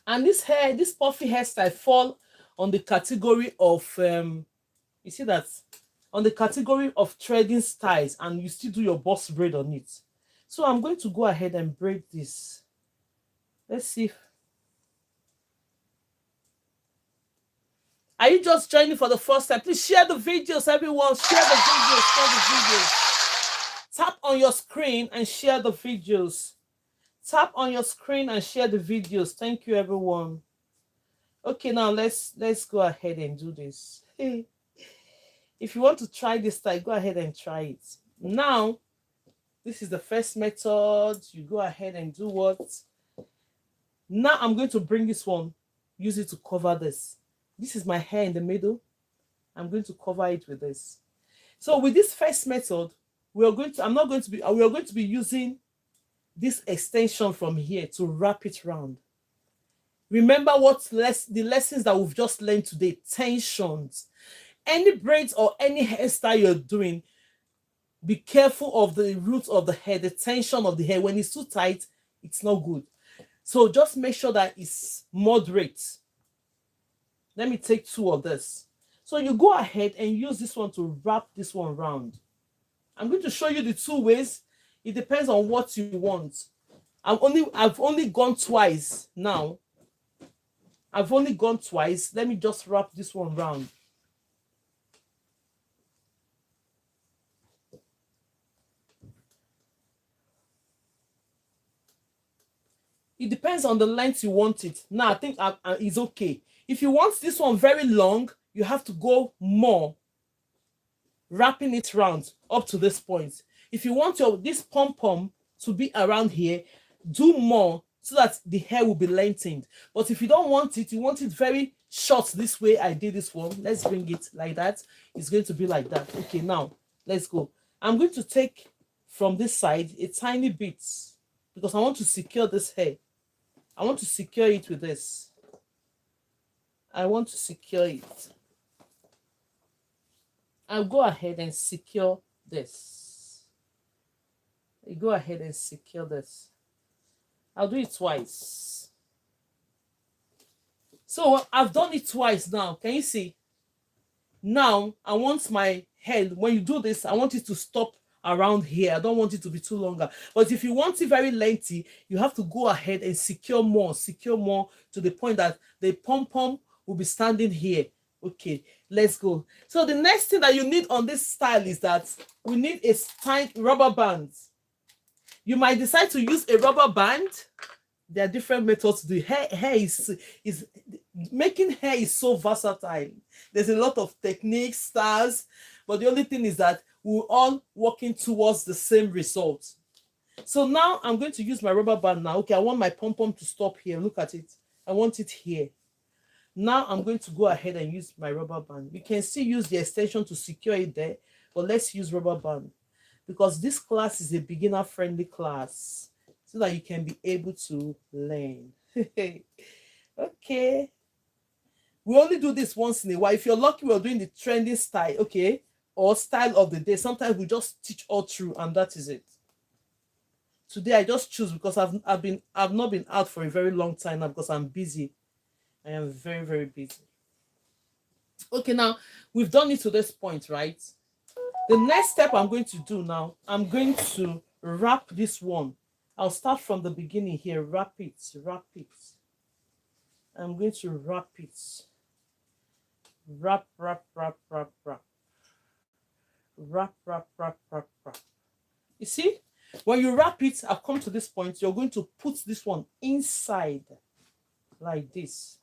And this hair, this puffy hairstyle fall on the category of, you see that? On the category of threading styles, and you still do your boss braid on it. So I'm going to go ahead and braid this. Let's see. Are you just joining for the first time? Please share the videos, everyone. Share the videos, share the videos. Tap on your screen and share the videos. Tap on your screen and share the videos. Thank you, everyone. Okay, now let's go ahead and do this. If you want to try this style, go ahead and try it. Now, this is the first method. You go ahead and do what? Now I'm going to bring this one. Use it to cover this. This is my hair in the middle. I'm going to cover it with this. So with this first method, we are going to be using this extension from here to wrap it round. Remember the lessons that we've just learned today, tensions. Any braids or any hairstyle you're doing, be careful of the roots of the hair, the tension of the hair. When it's too tight, it's not good. So just make sure that it's moderate. Let me take 2 of this. So you go ahead and use this one to wrap this one round. I'm going to show you the 2 ways. It depends on what you want. I've only gone twice now. I've only gone twice. Let me just wrap this one round. It depends on the length you want it. Now, I think it's okay. If you want this one very long, you have to go more, wrapping it round up to this point. If you want this pom-pom to be around here, do more so that the hair will be lengthened. But if you don't want it, you want it very short this way I did this one. Let's bring it like that. It's going to be like that. Okay, now let's go. I'm going to take from this side a tiny bit because I want to secure this hair. I want to secure it with this. I want to secure it. I'll go ahead and secure this. I go ahead and secure this. I'll do it twice. So I've done it twice now. Can you see? Now I want my head, when you do this, I want it to stop around here. I don't want it to be too longer. But if you want it very lengthy, you have to go ahead and secure more to the point that the pom-pom will be standing here. Okay, let's go. So the next thing that you need on this style is that we need a tight rubber band. You might decide to use a rubber band. There are different methods to do. Hair is making hair is so versatile. There's a lot of techniques, styles, but the only thing is that we're all working towards the same result. So now I'm going to use my rubber band now. Okay, I want my pom-pom to stop here. Look at it. I want it here. Now I'm going to go ahead and use my rubber band. You can still use the extension to secure it there, but let's use rubber band because this class is a beginner-friendly class so that you can be able to learn. Okay. We only do this once in a while. If you're lucky, we're doing the trending style, okay, or style of the day. Sometimes we just teach all through, and that is it. Today I just choose because I've not been out for a very long time now because I'm busy. I am very, very busy. Okay, now we've done it to this point, right? The next step I'm going to do now, I'm going to wrap this one. I'll start from the beginning here. Wrap it. I'm going to wrap it. Wrap. You see, when you wrap it, I've come to this point. You're going to put this one inside like this.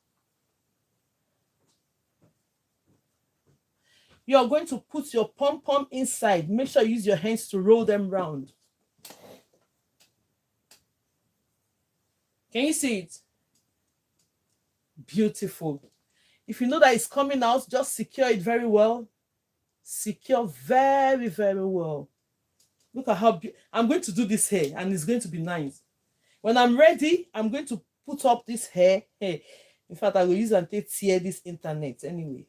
You're going to put your pom-pom inside. Make sure you use your hands to roll them round. Can you see it? Beautiful. If you know that it's coming out, just secure it very well. Secure very, very well. Look at how I'm going to do this hair and it's going to be nice. When I'm ready, I'm going to put up this hair. Hey, in fact, I will use and tear this internet anyway.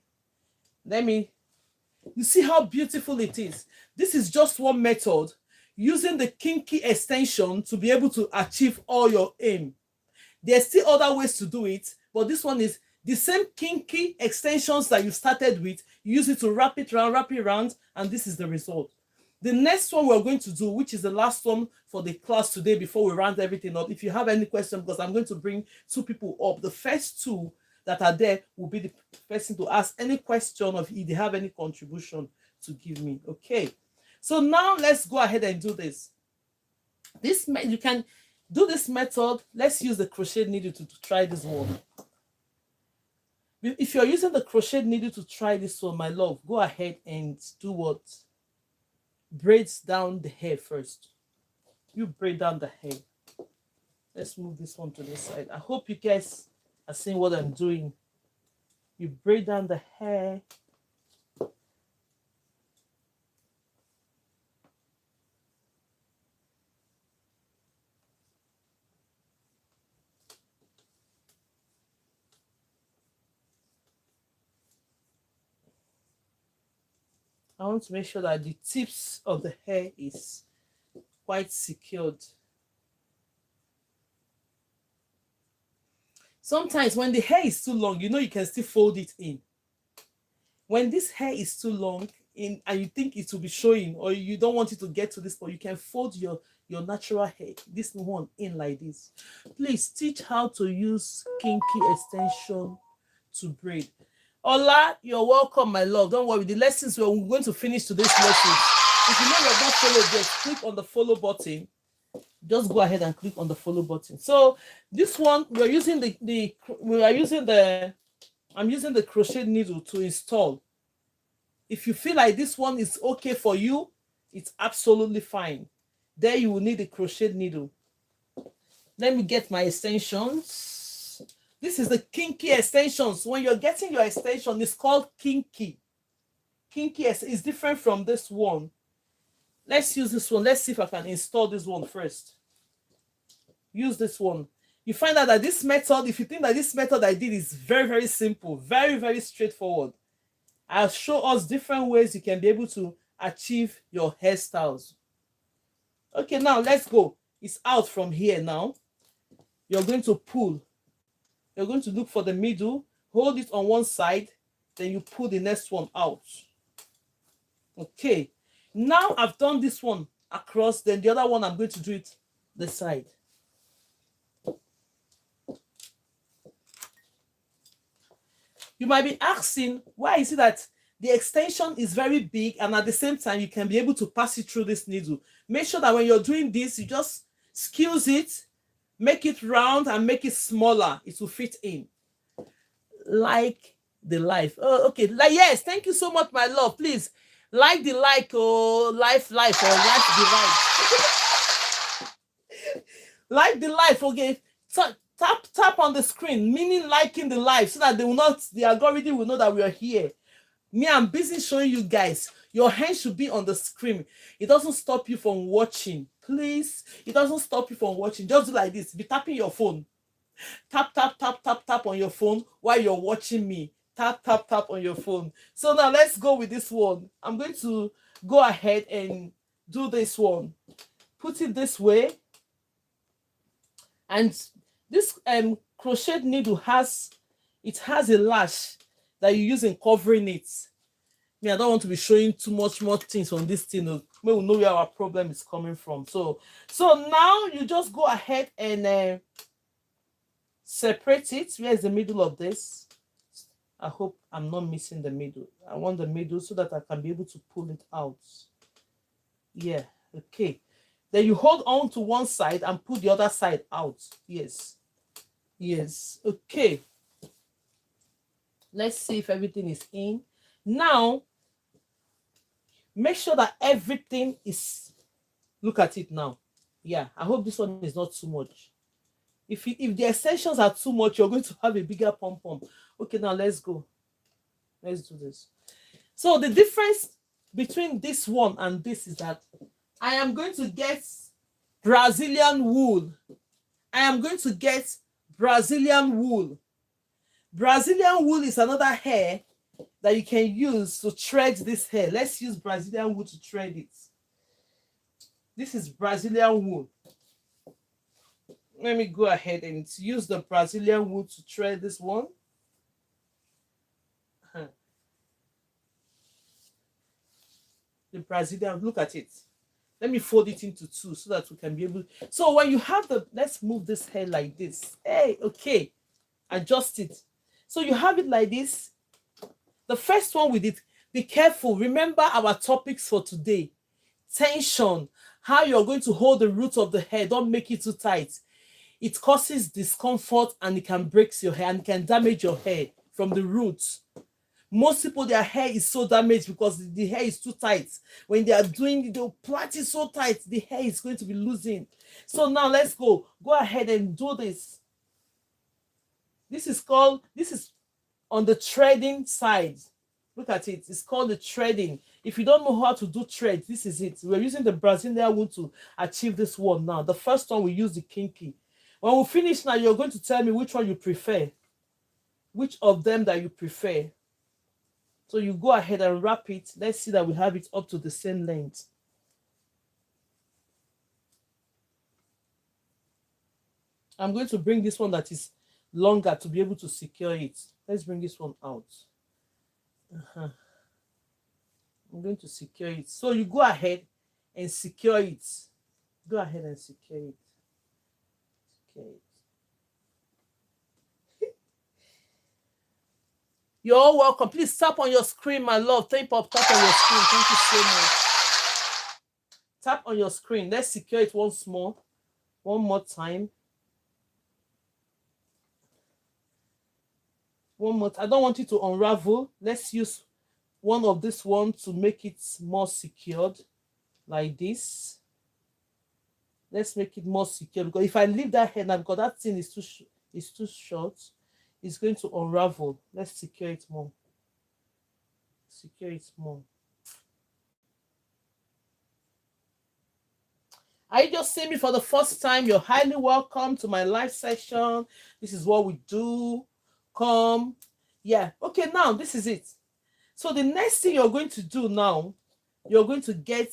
You see how beautiful it is. This is just one method using the kinky extension to be able to achieve all your aim. There's still other ways to do it, but this one is the same kinky extensions that you started with. You use it to wrap it around, and this is the result. The next one we're going to do, which is the last one for the class today before we round everything up. If you have any question, because I'm going to bring two people up. The first two that are there will be the person to ask any question or if they have any contribution to give me. Okay. So now let's go ahead and do this. You can do this method. Let's use the crochet needle to try this one. If you're using the crochet needle to try this one, my love, go ahead and do what? Braid down the hair first. You braid down the hair. Let's move this one to this side. I hope you guys are seeing what I'm doing. You braid down the hair. I want to make sure that the tips of the hair is quite secured. Sometimes when the hair is too long, you can still fold it in. When this hair is too long and you think it will be showing or you don't want it to get to this point, you can fold your natural hair, this one, in like this. Please teach how to use kinky extension to braid. Ola, you're welcome, my love. Don't worry. The lessons we're going to finish today's lessons. If you know you're not followed, just click on the follow button. Just go ahead and click on the follow button. So this one, I'm using the crochet needle to install. If you feel like this one is okay for you, it's absolutely fine. There you will need a crochet needle. Let me get my extensions. This is the kinky extensions. When you're getting your extension, it's called kinky. Kinky is different from this one. Let's use this one. Let's see if I can install this one first. Use this one. You find out that this method, if you think that this method I did is very, very simple, very, very straightforward, I'll show us different ways you can be able to achieve your hairstyles. Okay, now let's go. It's out from here now. You're going to pull. You're going to look for the middle, hold it on one side, then you pull the next one out. Okay, now I've done this one across, then the other one I'm going to do it this side. You might be asking, why is it that the extension is very big and at the same time you can be able to pass it through this needle? Make sure that when you're doing this, you just squeeze it, make it round and make it smaller. It will fit in. Like the life. Oh, okay. Like, yes, thank you so much, my love. Please like the like or life or like the life. Like the life, okay. So tap on the screen, meaning liking the live, so that the algorithm will know that we are here. Me, I'm busy showing you guys. Your hand should be on the screen. It doesn't stop you from watching. Please, it doesn't stop you from watching. Just do like this. Be tapping your phone. Tap on your phone while you're watching me. Tap on your phone. So now let's go with this one. I'm going to go ahead and do this one. Put it this way. And this crochet needle has a lash that you use in covering it. I don't want to be showing too much more things on this thing. We will know where our problem is coming from. So now you just go ahead and separate it. Where is the middle of this? I hope I'm not missing the middle. I want the middle so that I can be able to pull it out. Yeah, okay. Then you hold on to one side and pull the other side out. Yes. Yes. Okay. Let's see if everything is in. Now, make sure that everything is... Look at it now. Yeah, I hope this one is not too much. If the extensions are too much, you're going to have a bigger pom-pom. Okay, now let's go. Let's do this. So the difference between this one and this is that I am going to get Brazilian wool. I am going to get Brazilian wool. Brazilian wool is another hair that you can use to thread this hair. Let's use Brazilian wool to thread it. This is Brazilian wool. Let me go ahead and use the Brazilian wool to thread this one. The Brazilian, look at it. Let me fold it into two so that we can be able... So when you have let's move this hair like this. Hey, okay. Adjust it. So you have it like this. The first one with it, be careful. Remember our topics for today. Tension. How you're going to hold the root of the hair. Don't make it too tight. It causes discomfort and it can break your hair and can damage your hair from the roots. Most people, their hair is so damaged because the hair is too tight. When they are doing it, they'll plait it so tight, the hair is going to be losing. So now let's go. Go ahead and do this. This is on the threading side. Look at it. It's called the threading. If you don't know how to do thread, this is it. We're using the Brazilian wool to achieve this one now. The first one, we use the kinky. When we finish now, you're going to tell me which one you prefer. Which of them that you prefer. So you go ahead and wrap it. Let's see that we have it up to the same length. I'm going to bring this one that is longer to be able to secure it. Let's bring this one out. I'm going to secure it. So you go ahead and secure it. Go ahead and secure it. Secure it. You're all welcome. Please tap on your screen, my love. Tap on your screen. Thank you so much. Tap on your screen. Let's secure it once more. One more time. One more. I don't want it to unravel. Let's use one of this one to make it more secured. Like this. Let's make it more secure. Because if I leave that hair now, because that thing is too short. It's going to unravel. Let's secure it more. Secure it more. Are you just seeing me for the first time? You're highly welcome to my live session. This is what we do. Come. Yeah. Okay, now this is it. So the next thing you're going to do now, you're going to get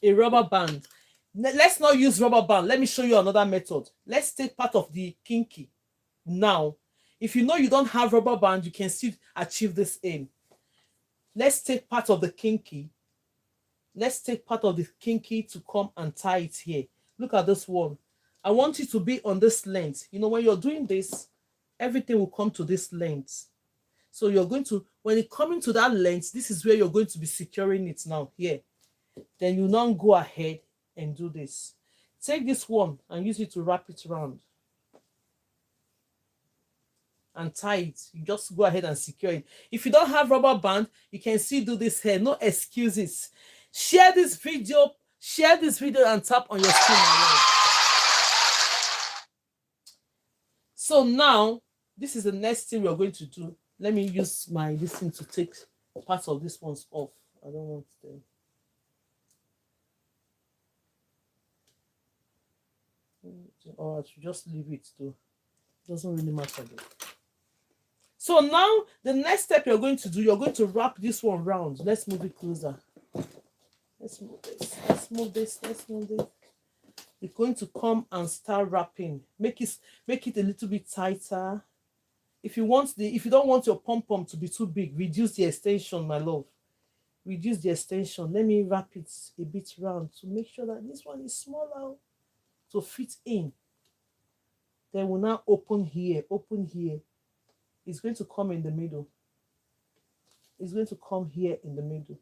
a rubber band. Let's not use rubber band. Let me show you another method. Let's take part of the kinky. Now, if you know you don't have rubber band, you can still achieve this aim. Let's take part of the kinky. Let's take part of the kinky to come and tie it here. Look at this one. I want it to be on this length. You know, when you're doing this, everything will come to this length. So you're going to, when it coming to that length, this is where you're going to be securing it now, here. Then you now go ahead and do this. Take this one and use it to wrap it around. And tie it. You just go ahead and secure it. If you don't have rubber band, you can still do this here. No excuses. Share this video and tap on your screen. So now, this is the next thing we're going to do. Let me use my this thing to take parts of this ones off. I don't want them. Or I should just leave it too. Doesn't really matter though. So now, the next step you're going to do, you're going to wrap this one round. Let's move it closer. Let's move this. Let's move this. Let's move this. You're going to come and start wrapping. Make it a little bit tighter. If you don't want your pom-pom to be too big, reduce the extension, my love. Reduce the extension. Let me wrap it a bit round to make sure that this one is smaller to fit in. Then we'll now open here. Open here. It's going to come in the middle. It's going to come here in the middle.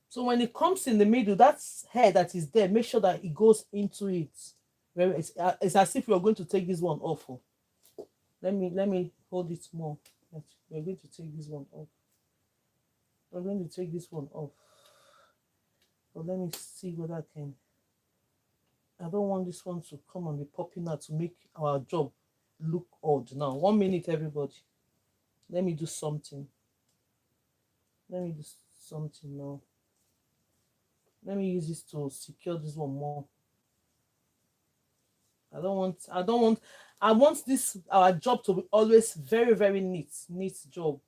So when it comes in the middle, that hair that is there, make sure that it goes into it. It's as if you're going to take this one off. Let me hold it more. We're going to take this one off. We're going to take this one off. But let me see whether I can. I don't want this one to come and be popping out to make our job look odd. Now, 1 minute, everybody. Let me do something. Let me do something now. Let me use this to secure this one more. I want this, our job to be always very, very neat job.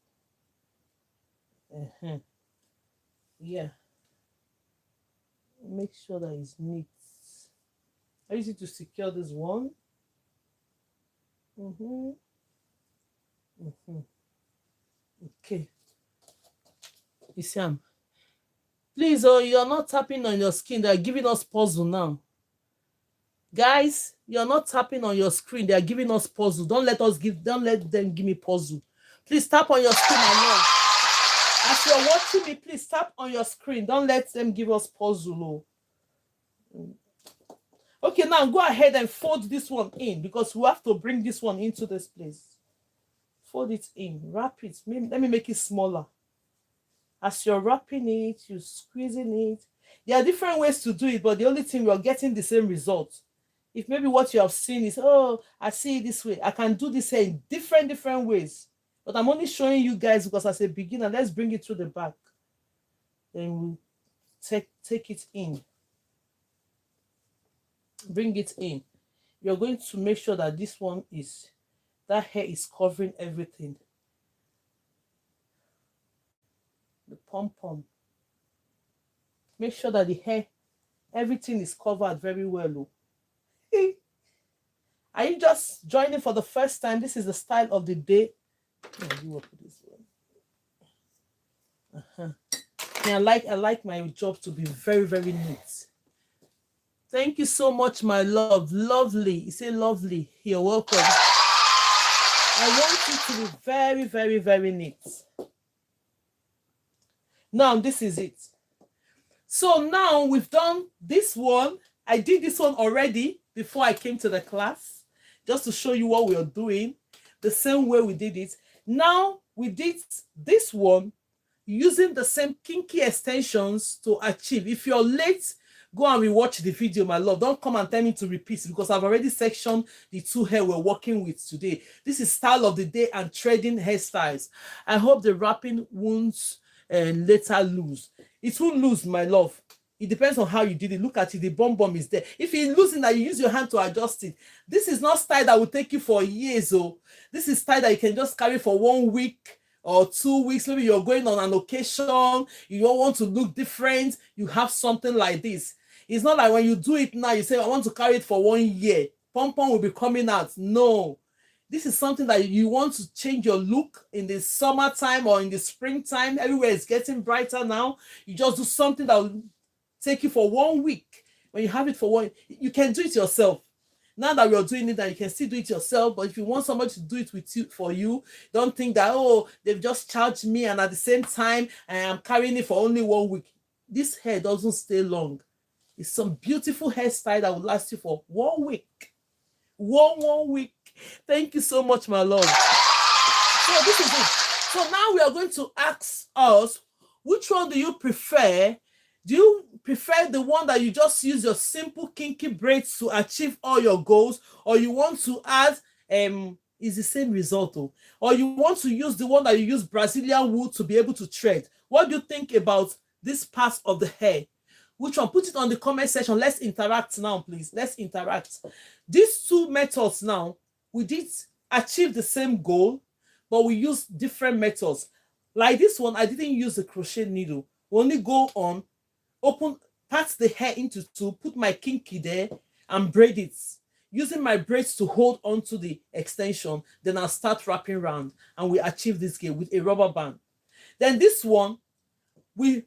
Yeah. Make sure that it's neat. I use it to secure this one. Okay. You see, please, you're not tapping on your screen. They're giving us puzzle now. Guys, you're not tapping on your screen. They're giving us puzzle. Don't let them give me puzzle. Please tap on your screen. I know. As you're watching me, please tap on your screen. Don't let them give us puzzle. Okay, now go ahead and fold this one in because we have to bring this one into this place. Fold it in. Wrap it. Let me make it smaller. As you're wrapping it, you're squeezing it. There are different ways to do it, but the only thing we're getting the same result. If maybe what you have seen is, oh, I see it this way. I can do this here in different ways. But I'm only showing you guys because as a beginner, let's bring it to the back. Then we'll take it in. Bring it in. You're going to make sure that this one is, that hair is covering everything. The pom-pom. Make sure that the hair, everything is covered very well. Are you just joining for the first time? This is the style of the day. Yeah, I like my job to be very, very neat. Thank you so much, my love. Lovely. You say lovely. You're welcome. I want you to be very, very, very neat. Now, this is it. So now we've done this one. I did this one already before I came to the class, just to show you what we are doing, the same way we did it. Now we did this one using the same kinky extensions to achieve. If you're late, Go and rewatch the video, my love. Don't come and tell me to repeat, because I've already sectioned the two hair we're working with today. This is style of the day and trading hairstyles. I hope the wrapping won't later lose. It won't lose, my love. It depends on how you did it. Look at it, the bum is there. If it's losing, that, you use your hand to adjust it. This is not style that will take you for years. Oh, this is style that you can just carry for 1 week or 2 weeks. Maybe you're going on an occasion, you don't want to look different, you have something like this. It's not like when you do it now, you say, I want to carry it for 1 year. Pom will be coming out. No. This is something that you want to change your look in the summertime or in the springtime. Everywhere is getting brighter now. You just do something that will take you for 1 week. When you have it for one, you can do it yourself. Now that we're doing it, that you can still do it yourself. But if you want somebody to do it with you, for you, don't think that, oh, they've just charged me and at the same time I am carrying it for only 1 week. This hair doesn't stay long. It's some beautiful hairstyle that will last you for 1 week. One week. Thank you so much, my love. So this is it. So now we are going to ask us, which one do you prefer? Do you prefer the one that you just use your simple kinky braids to achieve all your goals, or you want to add is the same result, though, or you want to use the one that you use Brazilian wool to be able to thread? What do you think about this part of the hair? Which one? Put it on the comment section. Let's interact now, please. Let's interact. These two methods now, we did achieve the same goal, but we use different methods. Like this one, I didn't use the crochet needle. We only go on, open, part the hair into two, put my kinky there and braid it. Using my braids to hold onto the extension, then I'll start wrapping around, and we achieve this game with a rubber band. Then this one, we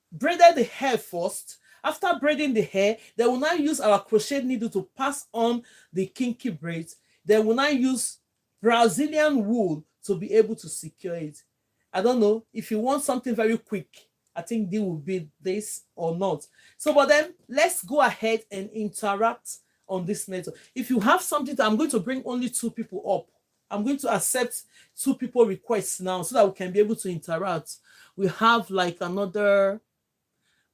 braided the hair first. After braiding the hair, then we'll now use our crochet needle to pass on the kinky braids. Then we'll now use Brazilian wool to be able to secure it. I don't know if you want something very quick. I think they will be this or not. So, but then let's go ahead and interact on this method. If you have something I'm going to bring only 2 people up. I'm going to accept 2 people requests now so that we can be able to interact. We have like another,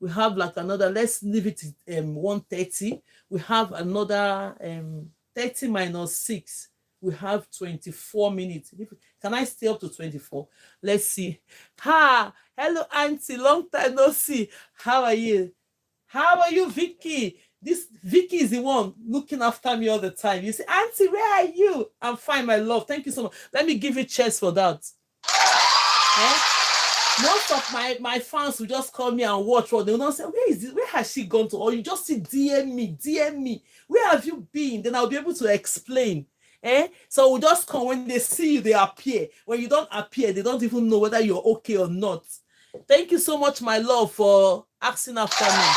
let's leave it at 1:30. We have another 30 minus 6. We have 24 minutes. Can I stay up to 24? Let's see. Hello, Auntie. Long time no see. How are you? How are you, Vicky? This Vicky is the one looking after me all the time. You say, Auntie, where are you? I'm fine, my love. Thank you so much. Let me give you cheers for that. Most of my fans will just call me and watch. Or they will not say, where is this? Where has she gone to? Or you just see DM me. Where have you been? Then I'll be able to explain. So we'll just come. When they see you, they appear. When you don't appear, they don't even know whether you're okay or not. Thank you so much, my love, for asking after me.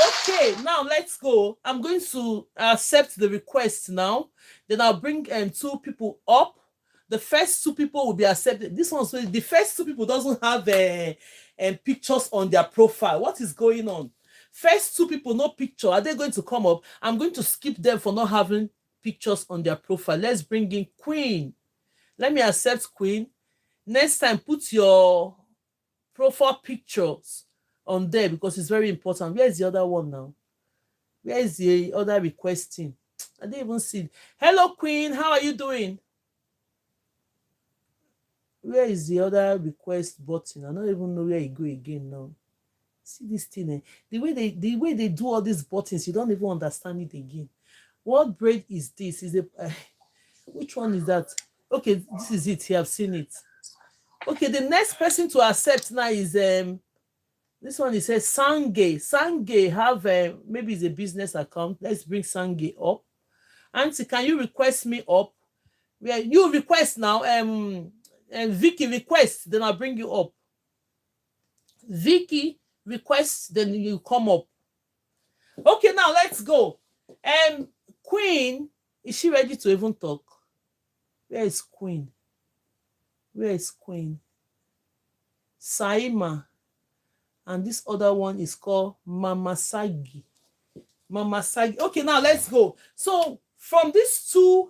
Okay, now let's go. I'm going to accept the request now. Then I'll bring 2 people up. The first 2 people will be accepted. This one's the first 2 people doesn't have pictures on their profile. What is going on? First 2 people, no picture. Are they going to come up? I'm going to skip them for not having pictures on their profile. Let's bring in Queen. Let me accept Queen. Next time, put your profile pictures on there because it's very important. Where is the other one now? Where is the other requesting? I didn't even see it. Hello, Queen. How are you doing? Where is the other request button? I don't even know where you go again now. See this thing, the way they do all these buttons, you don't even understand it again. What braid is this? Is it which one is that? Okay, this is it. You have seen it. Okay, the next person to accept now is this one. It says Sange. Sange have maybe it's a business account. Let's bring Sange up. Auntie, can you request me up? Where you request now? And Vicky request, then I'll bring you up. Vicky request, then you come up. Okay, now let's go. Queen, is she ready to even talk? Where is Queen? Where is Queen? Saima. And this other one is called Mama Sagi. Mama Sagi. Okay, now let's go. So from these 2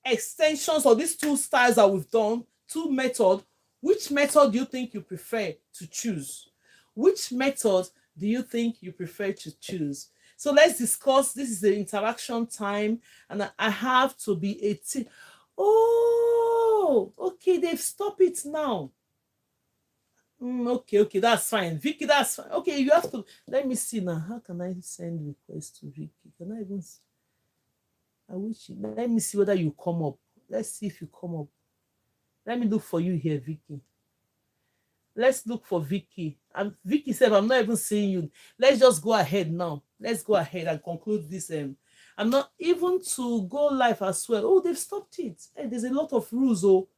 extensions or these 2 styles that we've done, 2 methods, which method do you think you prefer to choose? Which method do you think you prefer to choose? So let's discuss. This is the interaction time, and I have to be 18. Oh, okay, they've stopped it now. Okay, that's fine. Vicky, that's fine. Okay, you have to, let me see now. How can I send request to Vicky? Can I even, I wish, let me see whether you come up. Let's see if you come up. Let me look for you here, Vicky. Let's look for Vicky. And Vicky said, I'm not even seeing you. Let's just go ahead now. Let's go ahead and conclude this. I'm not even to go live as well. Oh, they've stopped it. Hey, there's a lot of rules. Oh,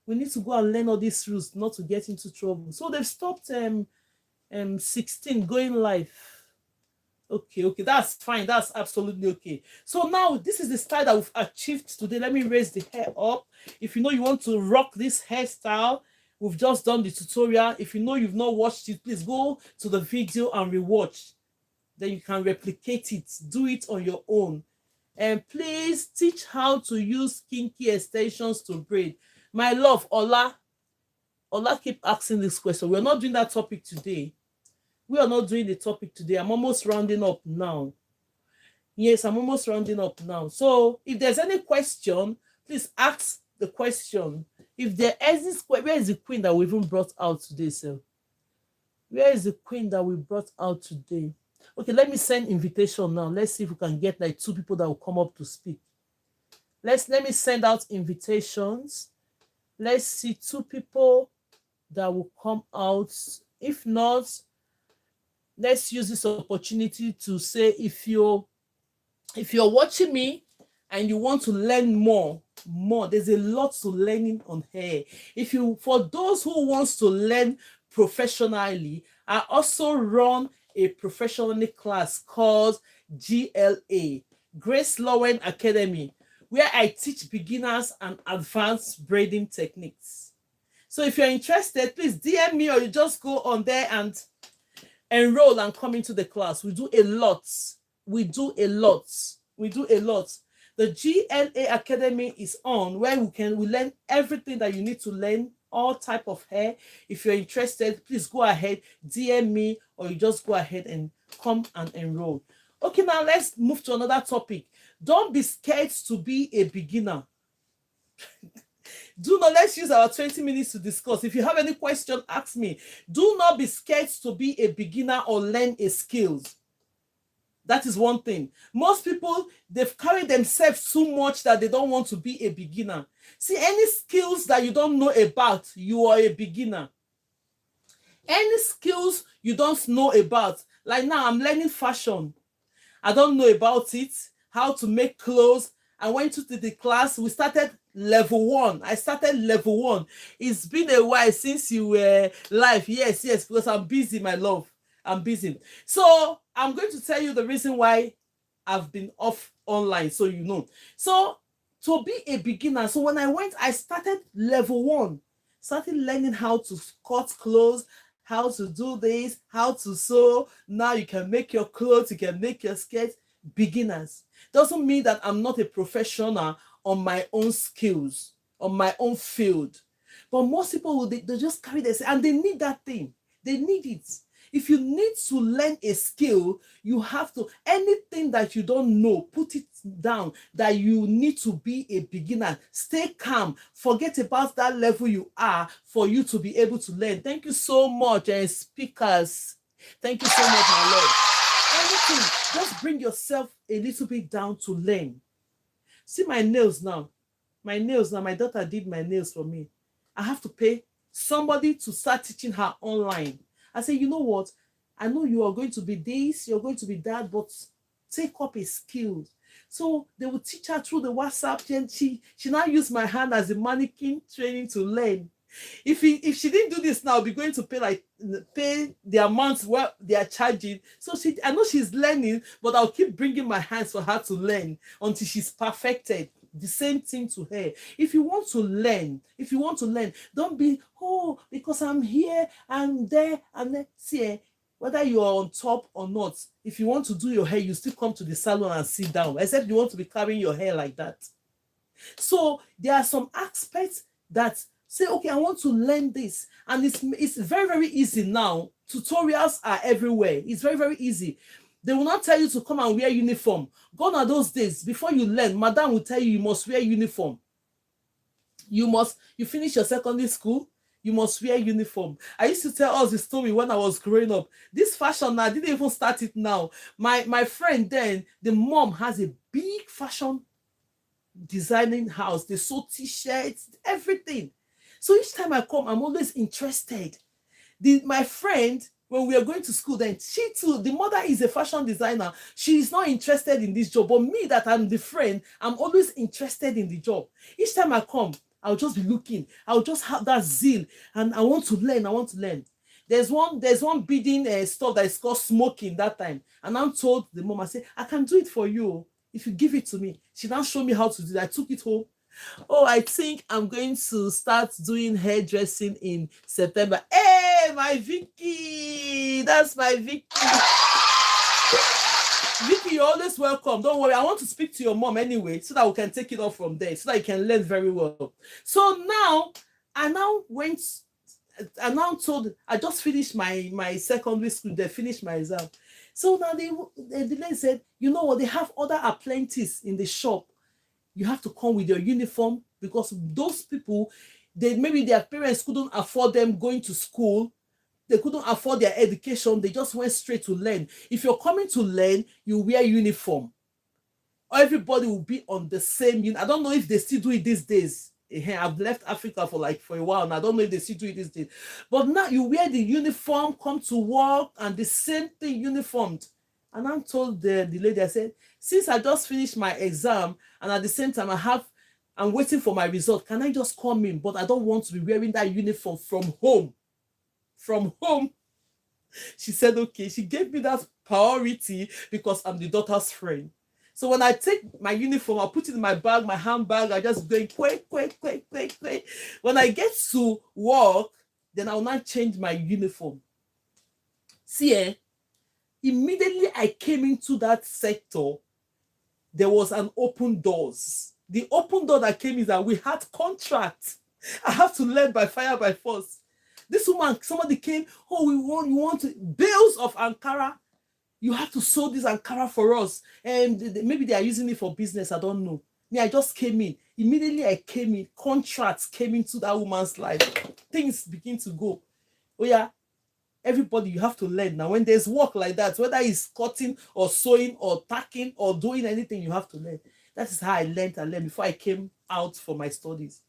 we need to go and learn all these rules not to get into trouble. So they've stopped 16 going live. Okay, that's fine. That's absolutely okay. So now this is the style that we've achieved today. Let me raise the hair up. If you know you want to rock this hairstyle, we've just done the tutorial. If you know you've not watched it, please go to the video and rewatch. Then you can replicate it. Do it on your own. And please teach how to use kinky extensions to braid. My love, Ola keep asking this question. We're not doing that topic today. We are not doing the topic today. I'm almost rounding up now. Yes, I'm almost rounding up now. So if there's any question, please ask the question. If there is this, where is the queen that we even brought out today, sir? Where is the queen that we brought out today? Okay, let me send invitation now. Let's see if we can get like 2 people that will come up to speak. Let me send out invitations. Let's see 2 people that will come out. If not, let's use this opportunity to say, if you're watching me and you want to learn more, there's a lot to learning on hair. For those who wants to learn professionally, I also run a professional class called GLA, Grace Lowen Academy, where I teach beginners and advanced braiding techniques. So if you're interested, please DM me, or you just go on there and enroll and come into the class. We do a lot. The GLA Academy is on, where we learn everything that you need to learn, all type of hair. If you're interested, please go ahead, DM me, or you just go ahead and come and enroll. Okay, now let's move to another topic. Don't be scared to be a beginner. Let's use our 20 minutes to discuss. If you have any question, ask me. Do not be scared to be a beginner or learn a skills. That is one thing. Most people, they've carried themselves too much that they don't want to be a beginner. See, any skills that you don't know about, you are a beginner. Any skills you don't know about, like now I'm learning fashion. I don't know about it, how to make clothes. I went to the class. We started level 1. I started level 1. It's been a while since you were live. Yes, because I'm busy, my love. I'm busy. So I'm going to tell you the reason why I've been off online, so you know. So to be a beginner, so when I went, I started level 1. Started learning how to cut clothes, how to do this, how to sew. Now you can make your clothes, you can make your skirts. Beginners. Doesn't mean that I'm not a professional on my own skills, on my own field. But most people, they just carry this, and they need that thing. They need it. If you need to learn a skill, you have to, anything that you don't know, put it down, that you need to be a beginner. Stay calm. Forget about that level you are for you to be able to learn. Thank you so much, speakers. Thank you so much, my lord. Anything, just bring yourself a little bit down to learn. See my nails now. My daughter did my nails for me. I have to pay somebody to start teaching her online. I say, you know what? I know you are going to be this, you're going to be that, but take up a skill. So they will teach her through the WhatsApp, and she now use my hand as a mannequin training to learn. If she didn't do this now, I'll be going to pay the amounts what they are charging. So I know she's learning, but I'll keep bringing my hands for her to learn until she's perfected. The same thing to her. If you want to learn, don't be, because I'm here and there and there. See, whether you are on top or not, if you want to do your hair, you still come to the salon and sit down, except you want to be carrying your hair like that. So there are some aspects that Say, okay, I want to learn this. And it's very, very easy now. Tutorials are everywhere. It's very, very easy. They will not tell you to come and wear uniform. Gone are those days. Before you learn, madam will tell you must wear uniform. You finish your secondary school, you must wear uniform. I used to tell us the story when I was growing up. This fashion now, I didn't even start it now. My friend then, the mom has a big fashion designing house. They sew t-shirts, everything. So each time I come, I'm always interested. My friend, when we are going to school, then she too, the mother is a fashion designer. She is not interested in this job. But me, that I'm the friend, I'm always interested in the job. Each time I come, I'll just be looking. I'll just have that zeal. And I want to learn. I want to learn. There's one bidding stuff that is called smoking that time. And I'm told the mom, I say, I can do it for you if you give it to me. She now showed me how to do it. I took it home. Oh, I think I'm going to start doing hairdressing in September. Hey, my Vicky! That's my Vicky. Vicky, you're always welcome. Don't worry. I want to speak to your mom anyway so that we can take it off from there so that you can learn very well. So now, I now told, I just finished my secondary school. They finished my exam. So now the lady said, you know what? They have other apprentices in the shop. You have to come with your uniform because those people, maybe their parents couldn't afford them going to school. They couldn't afford their education. They just went straight to learn. If you're coming to learn, you wear uniform. Everybody will be on the same. I don't know if they still do it these days. I've left Africa for a while, and I don't know if they still do it these days. But now you wear the uniform, come to work, and the same thing uniformed. And I told the lady, I said, since I just finished my exam and at the same time I'm waiting for my result, can I just come in? But I don't want to be wearing that uniform from home. From home. She said, okay. She gave me that priority because I'm the daughter's friend. So when I take my uniform, I'll put it in my bag, my handbag. I just going quick. When I get to work, then I'll not change my uniform. See, immediately I came into that sector, there was an open doors. The open door that came is that we had contracts. I have to learn by fire by force. This woman, somebody came, oh, you want bales of Ankara. You have to sew this Ankara for us. And maybe they are using it for business. I don't know. Me, I just came in. Immediately I came in. Contracts came into that woman's life. Things begin to go. Oh yeah. Everybody, you have to learn. Now, when there's work like that, whether it's cutting or sewing or tacking or doing anything, you have to learn. That is how I learned before I came out for my studies.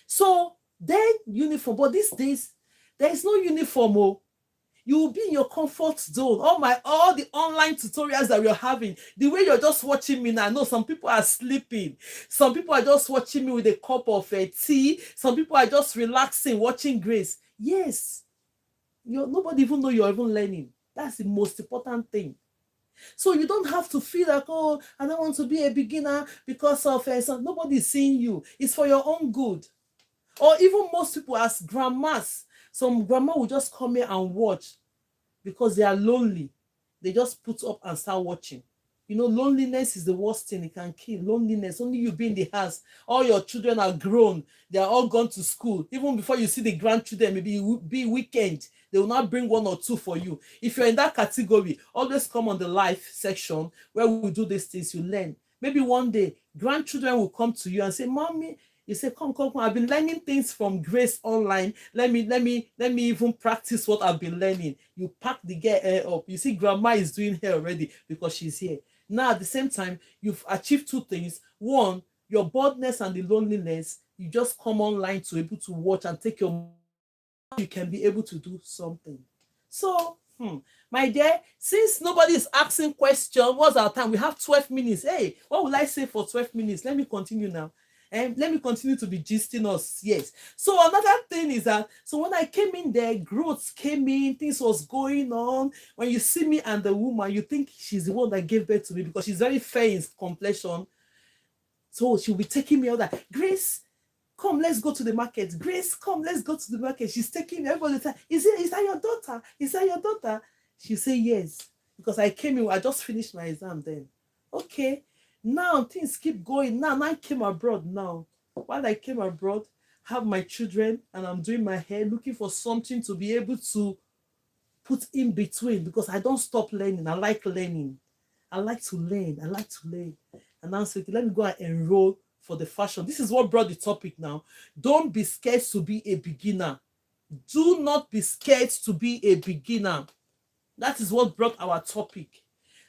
So then uniform, but these days, there is no uniform. Oh, you will be in your comfort zone. All the online tutorials that we're having, the way you're just watching me now, I know some people are sleeping. Some people are just watching me with a cup of tea. Some people are just relaxing, watching Grace. Yes. Nobody even know you're even learning. That's the most important thing. So you don't have to feel like, oh, I don't want to be a beginner because of so nobody's seeing you. It's for your own good. Or even most people as grandmas, some grandma will just come here and watch because they are lonely. They just put up and start watching. Loneliness is the worst thing. It can kill. Loneliness. Only you be in the house. All your children are grown. They are all gone to school. Even before you see the grandchildren, maybe it will be weekend. They will not bring one or two for you. If you're in that category, always come on the live section where we do these things. You learn. Maybe one day, grandchildren will come to you and say, Mommy, you say, come. I've been learning things from Grace online. Let me even practice what I've been learning. You pack the hair up. You see, grandma is doing hair already because she's here. Now, at the same time, you've achieved two things. One, your boredness and the loneliness. You just come online to be able to watch and take your. You can be able to do something. So, my dear, since nobody is asking questions, what's our time? We have 12 minutes. Hey, what will I say for 12 minutes? Let me continue now. And let me continue to be gisting us. Yes. So another thing is that, so when I came in there, growth came in, things was going on. When you see me and the woman, you think she's the one that gave birth to me because she's very fair in complexion. So she'll be taking me out that, Grace, come, let's go to the market. Grace, come, let's go to the market. She's taking me everybody. Is that your daughter? Is that your daughter? She'll say yes. Because I came in, I just finished my exam then. Okay. Now things keep going. Now I came abroad now. While I came abroad, have my children and I'm doing my hair, looking for something to be able to put in between, because I don't stop learning. I like learning. I like to learn. I like to learn. And now say, okay, let me go and enroll for the fashion. This is what brought the topic now. Don't be scared to be a beginner. Do not be scared to be a beginner. That is what brought our topic.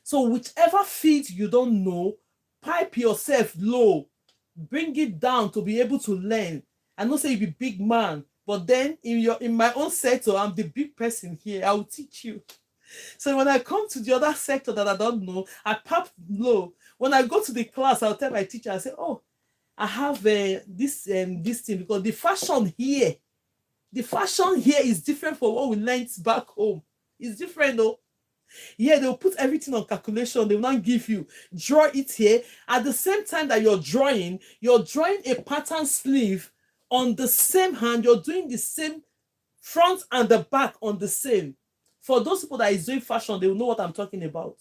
So whichever field you don't know, pipe yourself low. Bring it down to be able to learn. I know say you be big man, but then in my own sector, I'm the big person here. I will teach you. So when I come to the other sector that I don't know, I pipe low. When I go to the class, I'll tell my teacher, I say, oh, I have this thing, because the fashion here is different from what we learned back home. It's different though. Yeah, they'll put everything on calculation. They will not give you. Draw it here. At the same time that you're drawing a pattern sleeve on the same hand. You're doing the same front and the back on the same. For those people that is doing fashion, they will know what I'm talking about.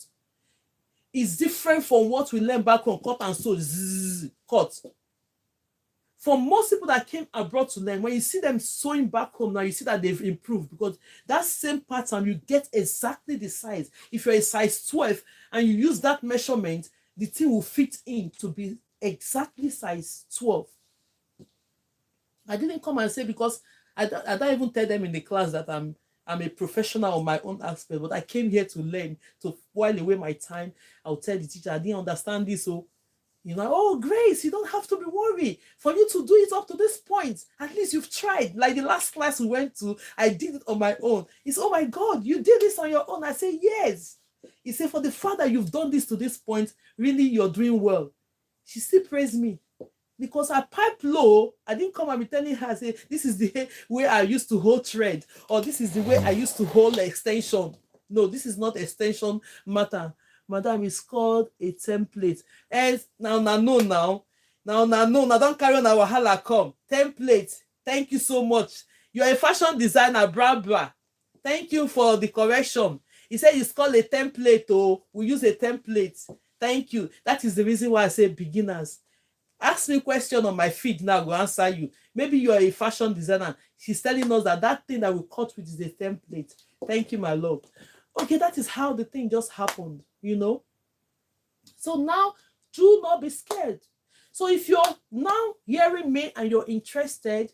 It's different from what we learned back on cut and sew. Zzz, cut. For most people that came abroad to learn, when you see them sewing back home now, you see that they've improved, because that same pattern, you get exactly the size. If you're a size 12 and you use that measurement, the thing will fit in to be exactly size 12. I didn't come and say, because I don't even tell them in the class that I'm a professional on my own aspect, but I came here to learn, to while away my time. I'll tell the teacher, I didn't understand this, so oh, Grace, you don't have to be worried. For you to do it up to this point, at least you've tried. Like the last class we went to, I did it on my own. He said, oh my God, you did this on your own. I say, yes. He said, for the fact that you've done this to this point, really, you're doing well. She still praised me, because I pipe low. I didn't come and be telling her, say, this is the way I used to hold thread, or this is the way I used to hold the extension. No, this is not extension matter. Madam, is called a template. And now, don't carry on our wahala come. Template. Thank you so much. You're a fashion designer, bra. Thank you for the correction. He said it's called a template. Oh, we use a template. Thank you. That is the reason why I say beginners. Ask me a question on my feed now, I will answer you. Maybe you are a fashion designer. She's telling us that thing that we cut with is a template. Thank you, my love. Okay, that is how the thing just happened, So now, do not be scared. So if you're now hearing me and you're interested,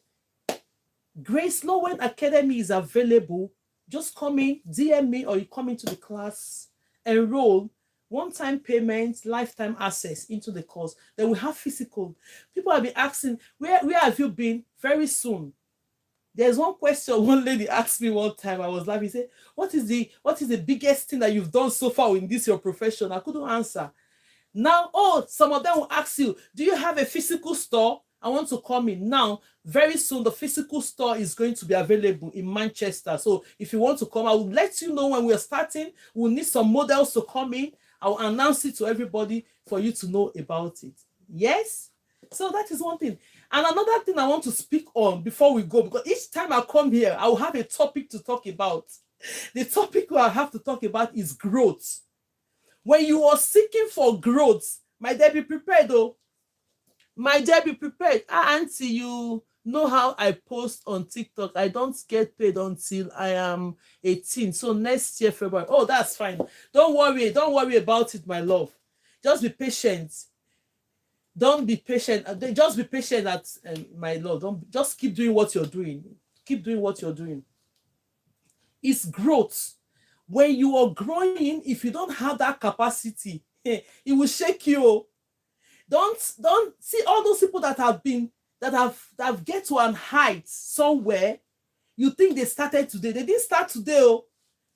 GraceLawendhair Academy is available. Just come in, DM me, or you come into the class, enroll, one-time payment, lifetime access into the course. Then we have physical. People have been asking, where have you been? Very soon. There's one question one lady asked me one time. I was laughing. She said, what is the biggest thing that you've done so far in this your profession? I couldn't answer. Now, some of them will ask you, do you have a physical store? I want to come in. Now, very soon, the physical store is going to be available in Manchester. So if you want to come, I will let you know when we're starting. We'll need some models to come in. I'll announce it to everybody for you to know about it. Yes? So that is one thing. And another thing I want to speak on before we go, because each time I come here, I will have a topic to talk about. The topic I have to talk about is growth. When you are seeking for growth, my dear, be prepared though. My dear, be prepared. Auntie, you know how I post on TikTok. I don't get paid until I am 18. So next year, February. Oh, that's fine. Don't worry about it, my love. Just be patient. Don't be patient. Just be patient my love. Don't just keep doing what you're doing. Keep doing what you're doing. It's growth. When you are growing, if you don't have that capacity, it will shake you. Don't see all those people that have get to an height somewhere. You think they started today? They didn't start today. Oh.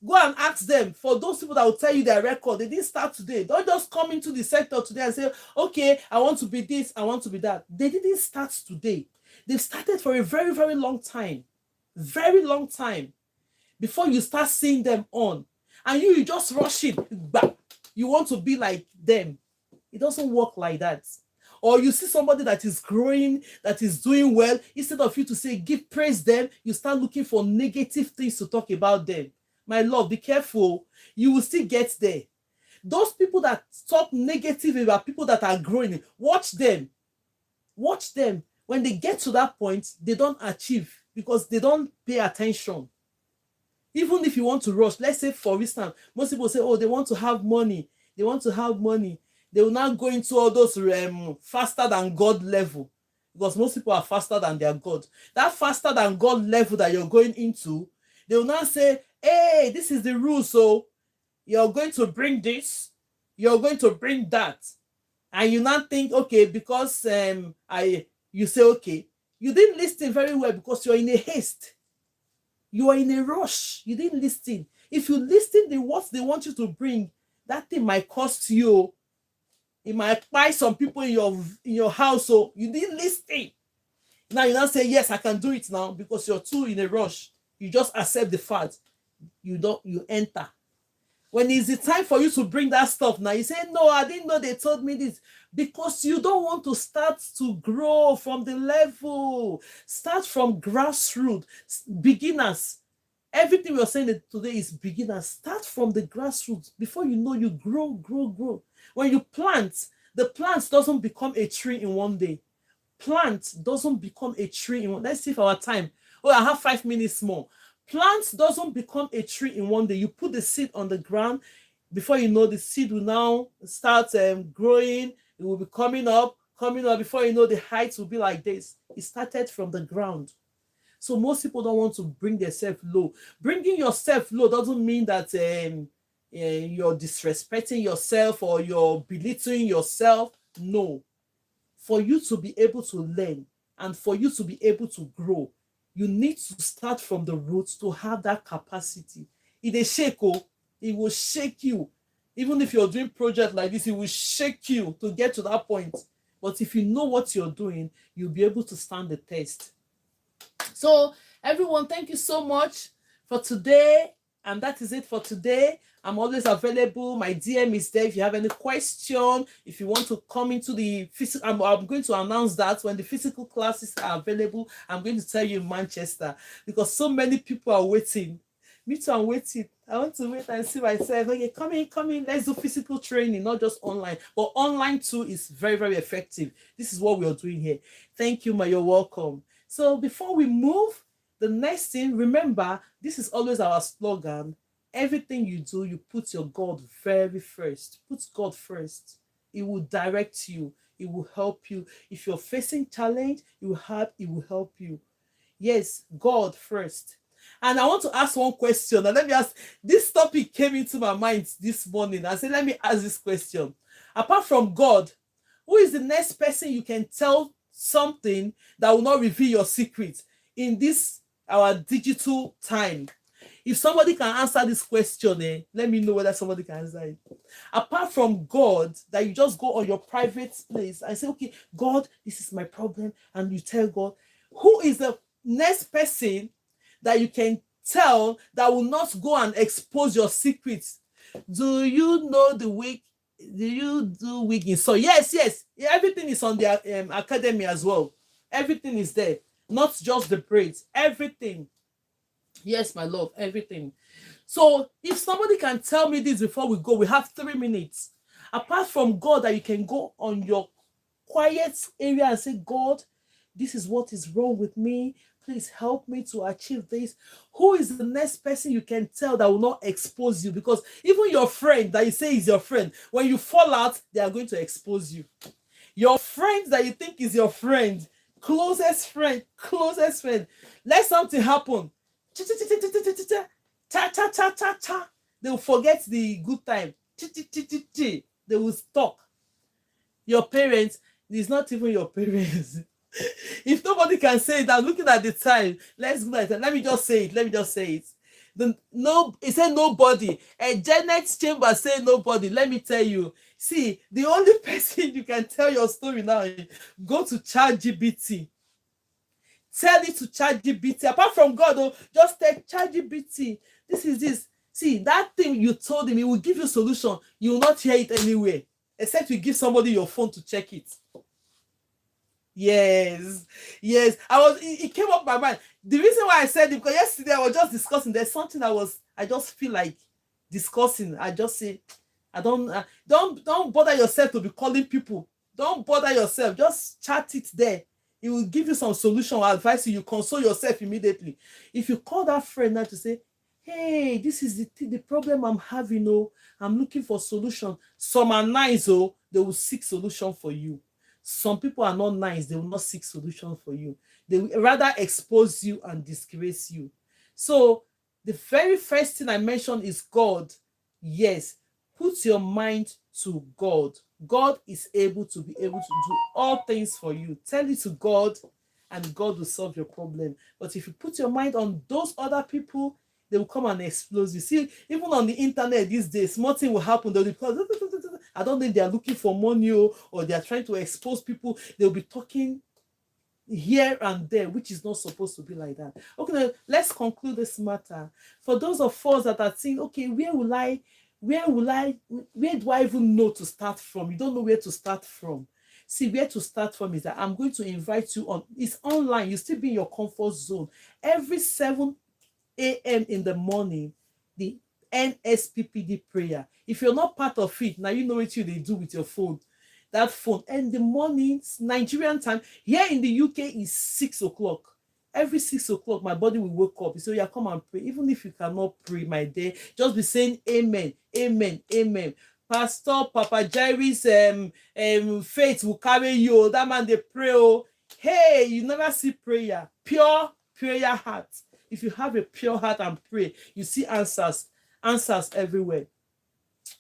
Go and ask them. For those people that will tell you their record, they didn't start today. Don't just come into the sector today and say, okay, I want to be this, I want to be that. They didn't start today. They've started for a very, very long time. Very long time. Before you start seeing them on. And you just rush it. You want to be like them. It doesn't work like that. Or you see somebody that is growing, that is doing well, instead of you to say, praise them, you start looking for negative things to talk about them. My love, be careful. You will still get there. Those people that talk negative about people that are growing, watch them. Watch them. When they get to that point, they don't achieve because they don't pay attention. Even if you want to rush, let's say, for instance, most people say, oh, they want to have money. They want to have money. They will not go into all those faster than God level, because most people are faster than their God. That faster than God level that you're going into, they will not say, hey, this is the rule. So you're going to bring this, you're going to bring that. And you not think, okay, because you say, okay, you didn't listen very well because you're in a haste. You are in a rush. You didn't listen. If you listen to what they want you to bring, that thing might cost you. It might buy some people in your house. So you didn't listen. Now you not say, yes, I can do it now because you're too in a rush. You just accept the fact. You enter. When it's the time for you to bring that stuff now, you say, no, I didn't know they told me this. Because you don't want to start to grow from the level. Start from grassroots, beginners. Everything we're saying today is beginners. Start from the grassroots. Before you know, you grow, grow, grow. When you plant, the plant doesn't become a tree in one day. Plant doesn't become a tree in one. Let's see for our time. Oh, I have 5 minutes more. Plants doesn't become a tree in one day. You put the seed on the ground. Before you know, the seed will now start growing. It will be coming up. Before you know, the height will be like this. It started from the ground. So most people don't want to bring themselves low. Bringing yourself low doesn't mean that you're disrespecting yourself or you're belittling yourself. No. For you to be able to learn and for you to be able to grow, you need to start from the roots to have that capacity. It will shake you. Even if you're doing project like this, it will shake you to get to that point. But if you know what you're doing, you'll be able to stand the test. So everyone, thank you so much for today. And that is it for today. I'm always available. My DM is there if you have any question. If you want to come into the physical, I'm going to announce that when the physical classes are available. I'm going to tell you in Manchester because so many people are waiting. Me too, I'm waiting. I want to wait and see myself. Okay, come in. Let's do physical training, not just online. But online too is very, very effective. This is what we are doing here. Thank you, Ma. You're welcome. So before we move, the next thing, remember, this is always our slogan. Everything you do, you put your God very first. Put God first. It will direct you. It will help you. If you're facing challenge, it will help you. Yes, God first. And I want to ask one question. And let me ask, this topic came into my mind this morning. I said, let me ask this question. Apart from God, who is the next person you can tell something that will not reveal your secret in this our digital time? If somebody can answer this question, let me know whether somebody can answer it. Apart from God, that you just go on your private place and say, okay, God, this is my problem. And you tell God, who is the next person that you can tell that will not go and expose your secrets? Do you know the wig? Do you do wigging? So yes, everything is on their academy as well. Everything is there, not just the braids. Everything. Yes, my love, everything. So if somebody can tell me this before we go, we have 3 minutes. Apart from God, that you can go on your quiet area and say, God, this is what is wrong with me. Please help me to achieve this. Who is the next person you can tell that will not expose you? Because even your friend that you say is your friend, when you fall out, they are going to expose you. Your friend that you think is your friend, closest friend, let something happen. They will forget the good time. They will stop. Your parents, it's not even your parents. If nobody can say it, I'm looking at the time. Let's go. Let me just say it. It said nobody. And Janet's chamber said nobody. Let me tell you. See, the only person you can tell your story now is go to ChatGPT. Tell it to ChatGPT. Apart from God, just tell ChatGPT. This is this. See, that thing you told him, he will give you a solution. You will not hear it anywhere. Except you give somebody your phone to check it. Yes. It came up my mind. The reason why I said it, because yesterday I was just discussing. There's something I just feel like discussing. I just say, don't bother yourself to be calling people. Don't bother yourself. Just chat it there. He will give you some solution or advice. You console yourself immediately. If you call that friend now to say, hey, this is the problem I'm having. Oh, I'm looking for solution. Some are nice. Oh, they will seek solution for you. Some people are not nice. They will not seek solution for you. They will rather expose you and disgrace you. So the very first thing I mentioned is God. Yes, put your mind to God. God is able to be able to do all things for you. Tell it to God and God will solve your problem. But if you put your mind on those other people, they will come and expose you. See, even on the internet these days, small thing will happen. They'll be, I don't think they are looking for money or they are trying to expose people. They'll be talking here and there, which is not supposed to be like that. Okay, now let's conclude this matter. For those of us that are saying, okay, where do I even know to start from? You don't know where to start from. See, where to start from is that I'm going to invite you on, it's online, you still be in your comfort zone. Every 7 a.m. in the morning, the NSPPD prayer. If you're not part of it, now you know what you they do with your phone. That phone. And the mornings, Nigerian time, here in the UK is 6 o'clock. Every 6 o'clock, my body will wake up. So yeah, come and pray. Even if you cannot pray, my day, just be saying amen, amen, amen. Pastor Papa Jerry's faith will carry you. That man they pray. Oh, hey, you never see prayer. Pure prayer heart. If you have a pure heart and pray, you see answers everywhere.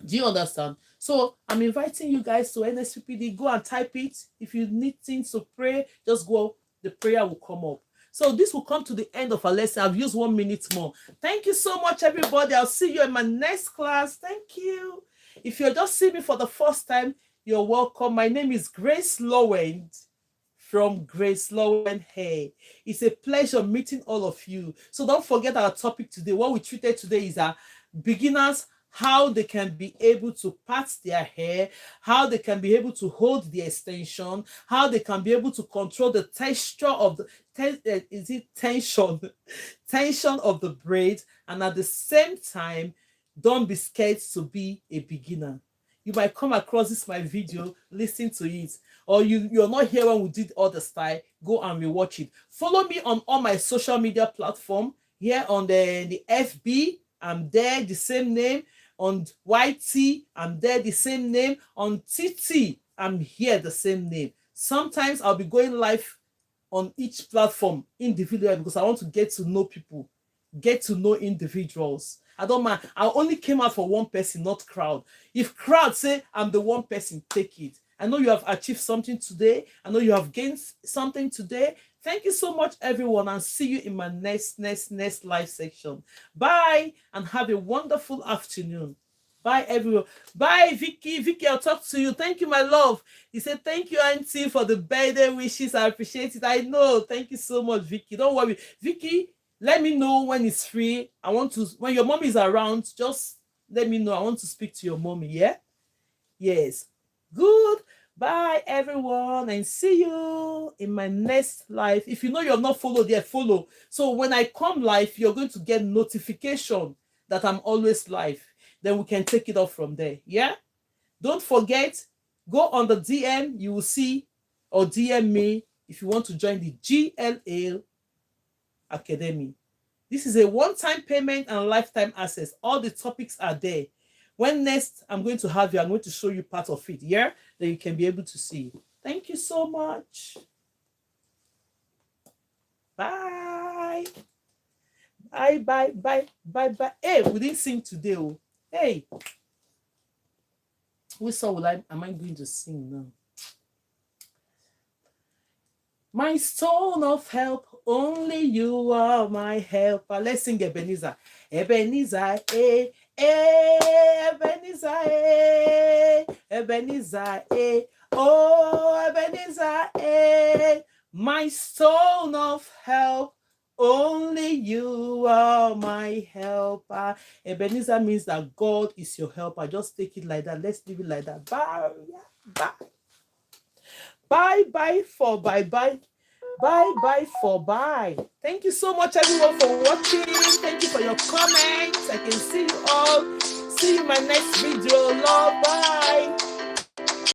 Do you understand? So I'm inviting you guys to NSPPD. Go and type it. If you need things to pray, just go. The prayer will come up. So this will come to the end of our lesson. I've used 1 minute more. Thank you so much, everybody. I'll see you in my next class. Thank you. If you're just seeing me for the first time, you're welcome. My name is Grace Lowend from GraceLawendhair. It's a pleasure meeting all of you. So don't forget our topic today. What we treated today is beginners, how they can be able to part their hair, how they can be able to hold the extension, how they can be able to control the texture of the tension of the braid, and at the same time, don't be scared to be a beginner. You might come across this my video, listen to it, or you're not here when we did all the style, go and rewatch it. Follow me on all my social media platform. Here on the FB, I'm there, the same name. On YT, I'm there, the same name. On TT, I'm here, the same name. Sometimes I'll be going live on each platform individually because I want to get to know people, get to know individuals. I don't mind. I only came out for one person, not crowd. If crowd say I'm the one person, take it. I know you have achieved something today. I know you have gained something today. Thank you so much, everyone, and see you in my next live section. Bye, and have a wonderful afternoon. Bye, everyone. Bye, Vicky. Vicky, I'll talk to you. Thank you, my love. He said, thank you, Auntie, for the birthday wishes. I appreciate it. I know. Thank you so much, Vicky. Don't worry. Vicky, let me know when it's free. When your mom is around, just let me know. I want to speak to your mommy, yeah? Yes. Good. Bye, everyone, and see you in my next live. If you know you're not followed yet, follow. So when I come live, you're going to get notification that I'm always live. Then we can take it off from there, yeah? Don't forget, go on the DM, you will see, or DM me if you want to join the GLA Academy. This is a one-time payment and lifetime access. All the topics are there. When next I'm going to have you, I'm going to show you part of it, yeah? That you can be able to see. Thank you so much. Bye. Bye, bye, bye, bye, bye. Hey, we didn't sing today. Oh. Hey. Which song am I going to sing now? My stone of help, only you are my helper. Let's sing Ebenezer. Ebenezer, eh, eh, Ebenezer, eh, Ebenezer, eh, oh, Ebenezer, eh, my stone of help, only you are my helper. Ebenezer means that God is your helper. Just take it like that. Let's leave it like that. Bye. Bye. Bye, bye for bye, bye. Bye, bye for bye. Thank you so much, everyone, for watching. Thank you for your comments. I can see you all. See you in my next video. Love, bye.